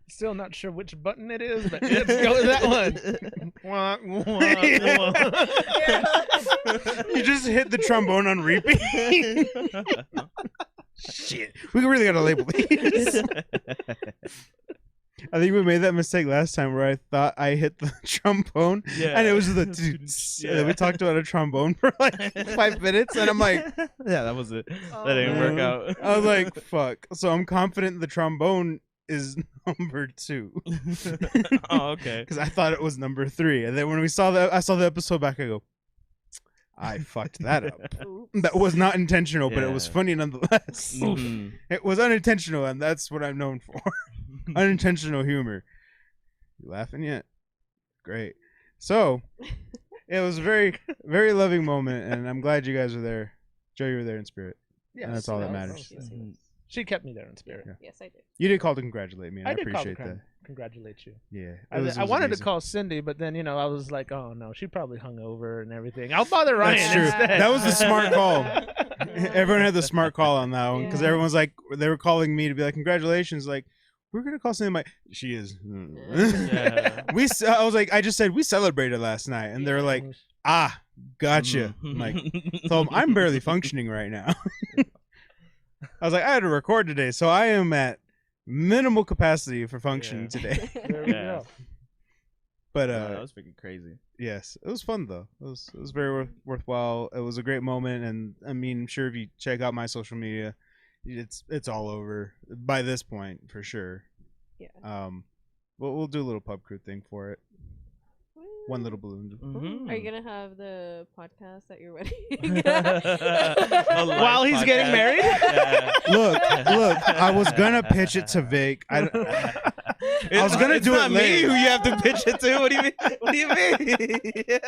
[SPEAKER 4] Still not sure which button it is, but let's go with that one. Wah, wah, wah.
[SPEAKER 2] You just hit the trombone on repeat. Shit, we really gotta label these. I think we made that mistake last time where I thought I hit the trombone and it was the toots. And then we talked about a trombone for like 5 minutes and I'm like,
[SPEAKER 3] yeah, that was it.
[SPEAKER 1] Oh,
[SPEAKER 3] That didn't work
[SPEAKER 1] man.
[SPEAKER 3] out.
[SPEAKER 2] I was like, fuck. So I'm confident the trombone is number 2
[SPEAKER 3] Oh, okay.
[SPEAKER 2] because I thought it was number 3. And then when I saw the episode back, I go, I fucked that up.
[SPEAKER 1] Oops.
[SPEAKER 2] That was not intentional, but it was
[SPEAKER 3] Yeah.
[SPEAKER 2] funny nonetheless.
[SPEAKER 3] Mhm.
[SPEAKER 2] It was unintentional, and that's what I'm known for. Unintentional humor. You laughing yet? Great. So, it was a very, very loving moment, and I'm glad you guys were there. Joe, you were there in spirit.
[SPEAKER 4] Yes,
[SPEAKER 2] That's all that
[SPEAKER 4] yes,
[SPEAKER 2] matters.
[SPEAKER 1] Yes,
[SPEAKER 3] Mhm.
[SPEAKER 4] She kept me there in spirit.
[SPEAKER 2] Yeah.
[SPEAKER 1] Yes, I did.
[SPEAKER 2] You did call to congratulate me, and I
[SPEAKER 4] did call to
[SPEAKER 2] appreciate that.
[SPEAKER 4] congratulate you.
[SPEAKER 2] Yeah.
[SPEAKER 4] I wanted to
[SPEAKER 2] amazing.
[SPEAKER 4] call Cindy, but then I was like, oh no, she probably hung over and everything. I'll bother Ryan
[SPEAKER 2] That's true.
[SPEAKER 4] instead.
[SPEAKER 2] That was the smart call. Everyone had the smart call on that one because
[SPEAKER 1] Yeah.
[SPEAKER 2] everyone's like, they were calling me to be like, congratulations. Like, we're gonna call Cindy. She is.
[SPEAKER 3] Yeah.
[SPEAKER 2] I was like, I just said we celebrated last night, and they're like, ah, gotcha.
[SPEAKER 3] Mhm.
[SPEAKER 2] I'm like, so I'm barely functioning right now. I was like, I had to record today, so I am at minimal capacity for functioning
[SPEAKER 3] Yeah.
[SPEAKER 2] today.
[SPEAKER 4] There we
[SPEAKER 3] Yeah.
[SPEAKER 4] go.
[SPEAKER 2] But
[SPEAKER 3] that was freaking crazy.
[SPEAKER 2] yes, it was fun though. It was very worthwhile. It was a great moment, and I mean, I'm sure if you check out my social media, it's all over by this point for sure.
[SPEAKER 1] Yeah.
[SPEAKER 2] We'll do a little pub crew thing for it. One little balloon.
[SPEAKER 3] Mhm.
[SPEAKER 1] Are you gonna have the podcast at your wedding?
[SPEAKER 3] A live
[SPEAKER 4] While he's getting
[SPEAKER 3] podcast.
[SPEAKER 4] married?
[SPEAKER 3] Yeah.
[SPEAKER 2] Look, I was gonna pitch it to Vic. I was gonna
[SPEAKER 3] It's
[SPEAKER 2] do it
[SPEAKER 3] not me
[SPEAKER 2] late.
[SPEAKER 3] who you have to pitch it to. What do you mean? What do you mean?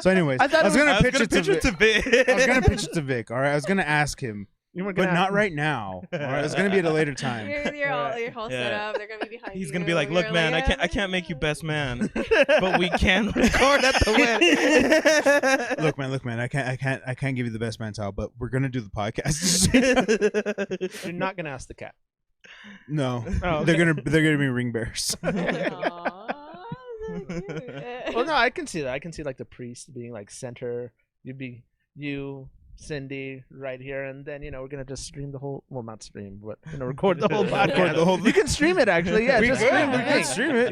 [SPEAKER 2] So, anyways,
[SPEAKER 4] I
[SPEAKER 2] I,
[SPEAKER 4] thought
[SPEAKER 2] was
[SPEAKER 4] it
[SPEAKER 2] gonna
[SPEAKER 3] I was
[SPEAKER 2] pitch
[SPEAKER 3] gonna
[SPEAKER 2] it to
[SPEAKER 3] pitch
[SPEAKER 2] Vic.
[SPEAKER 3] it to Vic.
[SPEAKER 2] I was gonna pitch it to Vic. All right, I was gonna ask him,
[SPEAKER 4] You were
[SPEAKER 2] but
[SPEAKER 4] gonna
[SPEAKER 2] not right now. All right, it's gonna be at a later time.
[SPEAKER 1] You're all set
[SPEAKER 3] Yeah.
[SPEAKER 1] up. They're gonna be behind you.
[SPEAKER 3] He's gonna be like, "Look,
[SPEAKER 1] You're
[SPEAKER 3] man,
[SPEAKER 1] like,
[SPEAKER 3] I can't make you best man, but we can record at the wedding."
[SPEAKER 2] Look, man, I can't give you the best man towel, but we're gonna do the podcast.
[SPEAKER 4] You're not gonna ask the cat.
[SPEAKER 2] No,
[SPEAKER 4] Oh, okay.
[SPEAKER 2] they're gonna be ring bears.
[SPEAKER 1] Aw, so cute.
[SPEAKER 4] Well, no, I can see that. I can see like the priest being like center. You'd be you, Cindy, right here, and then we're gonna just stream the whole. Well, not stream, but record the whole podcast.
[SPEAKER 2] Record the whole
[SPEAKER 4] You can stream it actually. Yeah,
[SPEAKER 2] We
[SPEAKER 4] just
[SPEAKER 2] could,
[SPEAKER 4] stream the
[SPEAKER 2] we could
[SPEAKER 4] thing.
[SPEAKER 2] stream it.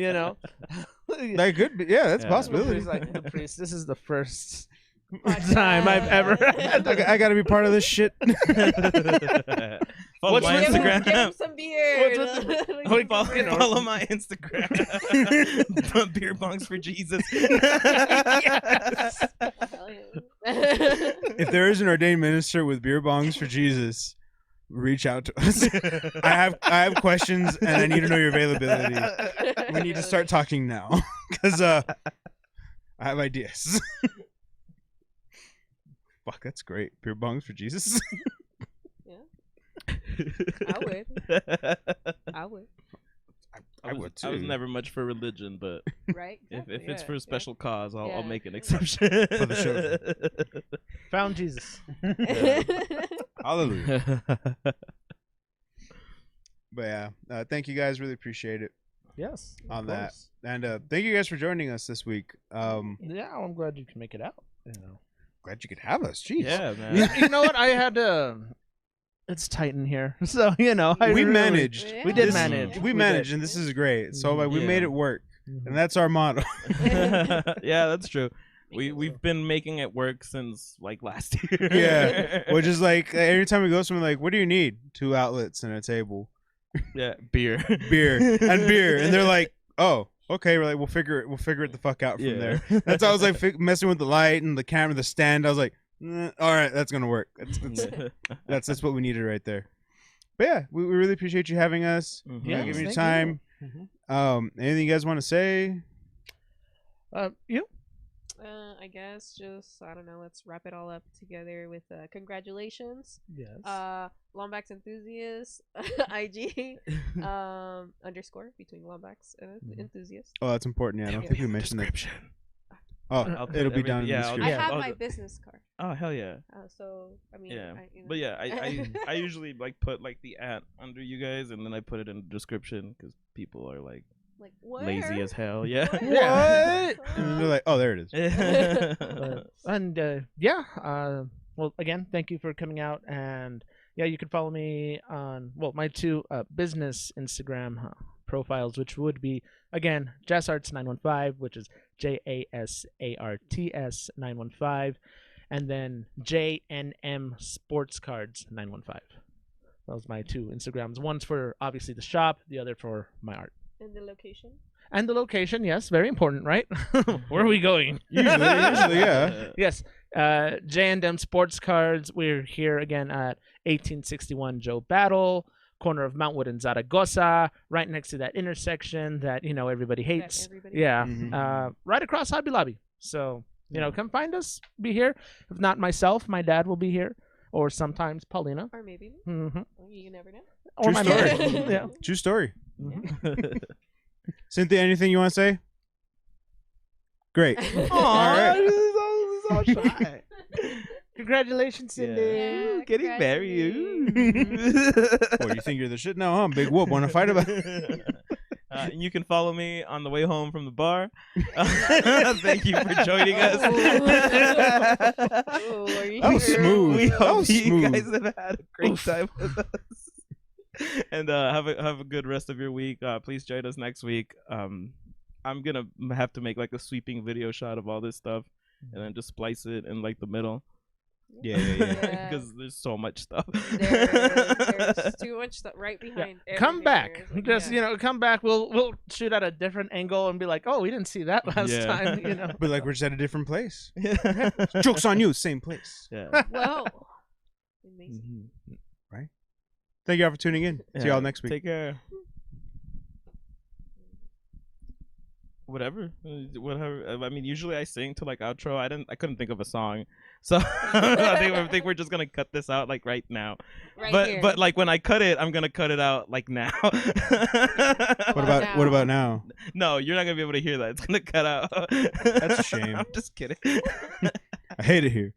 [SPEAKER 2] That could be, yeah, that's a
[SPEAKER 3] Yeah.
[SPEAKER 2] possibility.
[SPEAKER 4] He's like the priest. This is the first
[SPEAKER 1] Podcast.
[SPEAKER 4] time I've ever had.
[SPEAKER 2] I gotta be part of this shit.
[SPEAKER 3] Follow
[SPEAKER 4] What's
[SPEAKER 3] my
[SPEAKER 4] with-
[SPEAKER 1] Give him
[SPEAKER 3] Instagram.
[SPEAKER 1] some beer.
[SPEAKER 4] What's
[SPEAKER 3] Follow my Instagram. Beer bongs for Jesus.
[SPEAKER 2] If there is an ordained minister with beer bongs for Jesus, reach out to us. I have questions and I need to know your availability. We need to start talking now because I have ideas. Fuck, that's great. Beer bongs for Jesus.
[SPEAKER 1] I would. I would.
[SPEAKER 2] I would
[SPEAKER 3] I was
[SPEAKER 2] too.
[SPEAKER 3] never much for religion, but
[SPEAKER 1] Right?
[SPEAKER 3] if
[SPEAKER 1] Exactly,
[SPEAKER 3] it's
[SPEAKER 1] yeah,
[SPEAKER 3] for a special cause, I'll
[SPEAKER 1] Yeah.
[SPEAKER 3] make an exception
[SPEAKER 2] For the
[SPEAKER 4] Found Jesus.
[SPEAKER 1] Yeah.
[SPEAKER 2] Hallelujah. But yeah, thank you guys. Really appreciate it
[SPEAKER 4] Yes. of
[SPEAKER 2] on that.
[SPEAKER 4] course.
[SPEAKER 2] And thank you guys for joining us this week.
[SPEAKER 4] Yeah, I'm glad you can make it out.
[SPEAKER 2] Glad you could have us. Jeez.
[SPEAKER 3] Yeah, man.
[SPEAKER 4] You know what? I had to. It's tight in here, so I
[SPEAKER 2] We
[SPEAKER 4] really-
[SPEAKER 2] managed.
[SPEAKER 1] Yeah.
[SPEAKER 4] We did
[SPEAKER 2] This-
[SPEAKER 4] manage.
[SPEAKER 2] We managed, and this is great. So like, we
[SPEAKER 3] Yeah.
[SPEAKER 2] made it work,
[SPEAKER 4] Mhm.
[SPEAKER 2] and that's our motto.
[SPEAKER 3] Yeah, that's true. We've been making it work since like last year.
[SPEAKER 2] Yeah. Which is like every time we go somewhere, like, what do you need? 2 outlets and a table,
[SPEAKER 3] Yeah, beer.
[SPEAKER 2] beer and beer, and they're like, oh, okay. We're like, we'll figure it the fuck out from
[SPEAKER 3] Yeah.
[SPEAKER 2] there. That's how I was like messing with the light and the camera, the stand. I was like, all right, that's gonna work. That's what we needed right there. But yeah, we really appreciate you having us.
[SPEAKER 3] Mhm.
[SPEAKER 2] Yeah, giving you
[SPEAKER 4] thank
[SPEAKER 2] time.
[SPEAKER 4] Mhm.
[SPEAKER 2] Anything you guys want to say?
[SPEAKER 4] You?
[SPEAKER 1] I guess just I don't know. Let's wrap it all up together with congratulations.
[SPEAKER 4] Yes.
[SPEAKER 1] Lombax enthusiast IG underscore between Lombax and
[SPEAKER 2] Mm-hmm.
[SPEAKER 1] enthusiast.
[SPEAKER 2] Oh, that's important. Yeah, I don't think we mentioned that. Oh,
[SPEAKER 3] I'll put
[SPEAKER 2] it'll be
[SPEAKER 3] everything-
[SPEAKER 2] down in the
[SPEAKER 3] yeah, I'll
[SPEAKER 2] description.
[SPEAKER 1] I
[SPEAKER 3] just-
[SPEAKER 1] have
[SPEAKER 3] I'll
[SPEAKER 1] my
[SPEAKER 3] ju-
[SPEAKER 1] business card.
[SPEAKER 3] Oh hell yeah.
[SPEAKER 1] So I mean,
[SPEAKER 3] Yeah,
[SPEAKER 1] you know.
[SPEAKER 3] but yeah, I usually like put like the @ under you guys, and then I put it in the description because people are like
[SPEAKER 1] like where?
[SPEAKER 3] lazy as hell. Yeah.
[SPEAKER 2] What? And they're like, oh, there it is.
[SPEAKER 4] And well, again, thank you for coming out. And yeah, you can follow me on my two business Instagram profiles, which would be again Jasarts915, which is JASARTS 915, and then JNM Sports Cards 915. Those are my two Instagrams. One's for obviously the shop, the other for my art.
[SPEAKER 1] And the location.
[SPEAKER 4] And the location, yes, very important, right? Where are we going?
[SPEAKER 2] Usually, yeah.
[SPEAKER 4] Yes, J&M Sports Cards. We're here again at 1861 Joe Battle, corner of Mountwood and Zaragoza, right next to that intersection that everybody hates.
[SPEAKER 1] everybody
[SPEAKER 4] Yeah,
[SPEAKER 2] Mhm.
[SPEAKER 4] right across Hobby Lobby. So come find us. Be here. If not myself, my dad will be here, or sometimes Paulina.
[SPEAKER 1] Or maybe me.
[SPEAKER 4] Mm-hmm.
[SPEAKER 1] You never know.
[SPEAKER 4] Or
[SPEAKER 2] True
[SPEAKER 4] my
[SPEAKER 2] story.
[SPEAKER 4] mom. Yeah.
[SPEAKER 2] True story. Cynthia, anything you want to say? Great.
[SPEAKER 3] Aw,
[SPEAKER 2] right.
[SPEAKER 3] so shy.
[SPEAKER 4] Congratulations,
[SPEAKER 3] Yeah.
[SPEAKER 4] Cindy.
[SPEAKER 1] Yeah,
[SPEAKER 3] Getting married.
[SPEAKER 2] What, you think you're the shit now, huh? Big whoop. Want to fight about it?
[SPEAKER 3] You can follow me on the way home from the bar. Thank you for joining us.
[SPEAKER 1] Ooh, are you
[SPEAKER 2] That was
[SPEAKER 1] sure?
[SPEAKER 2] smooth.
[SPEAKER 3] We
[SPEAKER 2] That
[SPEAKER 3] hope
[SPEAKER 2] was
[SPEAKER 3] you
[SPEAKER 2] smooth.
[SPEAKER 3] guys have had a great time with us. And have a good rest of your week. Please join us next week. I'm gonna have to make like a sweeping video shot of all this stuff, and then just splice it in like the middle.
[SPEAKER 2] Yeah, yeah, yeah.
[SPEAKER 1] Yeah.
[SPEAKER 3] Because there's so much stuff.
[SPEAKER 1] There's too much stuff right behind.
[SPEAKER 4] Come back.
[SPEAKER 1] everything.
[SPEAKER 4] Just
[SPEAKER 1] Yeah.
[SPEAKER 4] come back. We'll shoot at a different angle and be like, oh, we didn't see that last
[SPEAKER 3] Yeah.
[SPEAKER 4] time.
[SPEAKER 2] But like we're just at a different place.
[SPEAKER 3] Yeah.
[SPEAKER 2] Joke's on you, same place.
[SPEAKER 3] Yeah.
[SPEAKER 1] Whoa. Amazing.
[SPEAKER 3] Mhm.
[SPEAKER 2] Thank you all for tuning in. See
[SPEAKER 3] Yeah.
[SPEAKER 2] y'all next week.
[SPEAKER 3] Take care. Whatever. I mean, usually I sing to like outro. I couldn't think of a song, so I think we're just gonna cut this out like right now.
[SPEAKER 1] Right here.
[SPEAKER 3] But like when I cut it, I'm gonna cut it out like now.
[SPEAKER 2] What about now?
[SPEAKER 3] No, you're not gonna be able to hear that. It's gonna cut out.
[SPEAKER 2] That's a shame.
[SPEAKER 3] I'm just kidding.
[SPEAKER 2] I hate it here.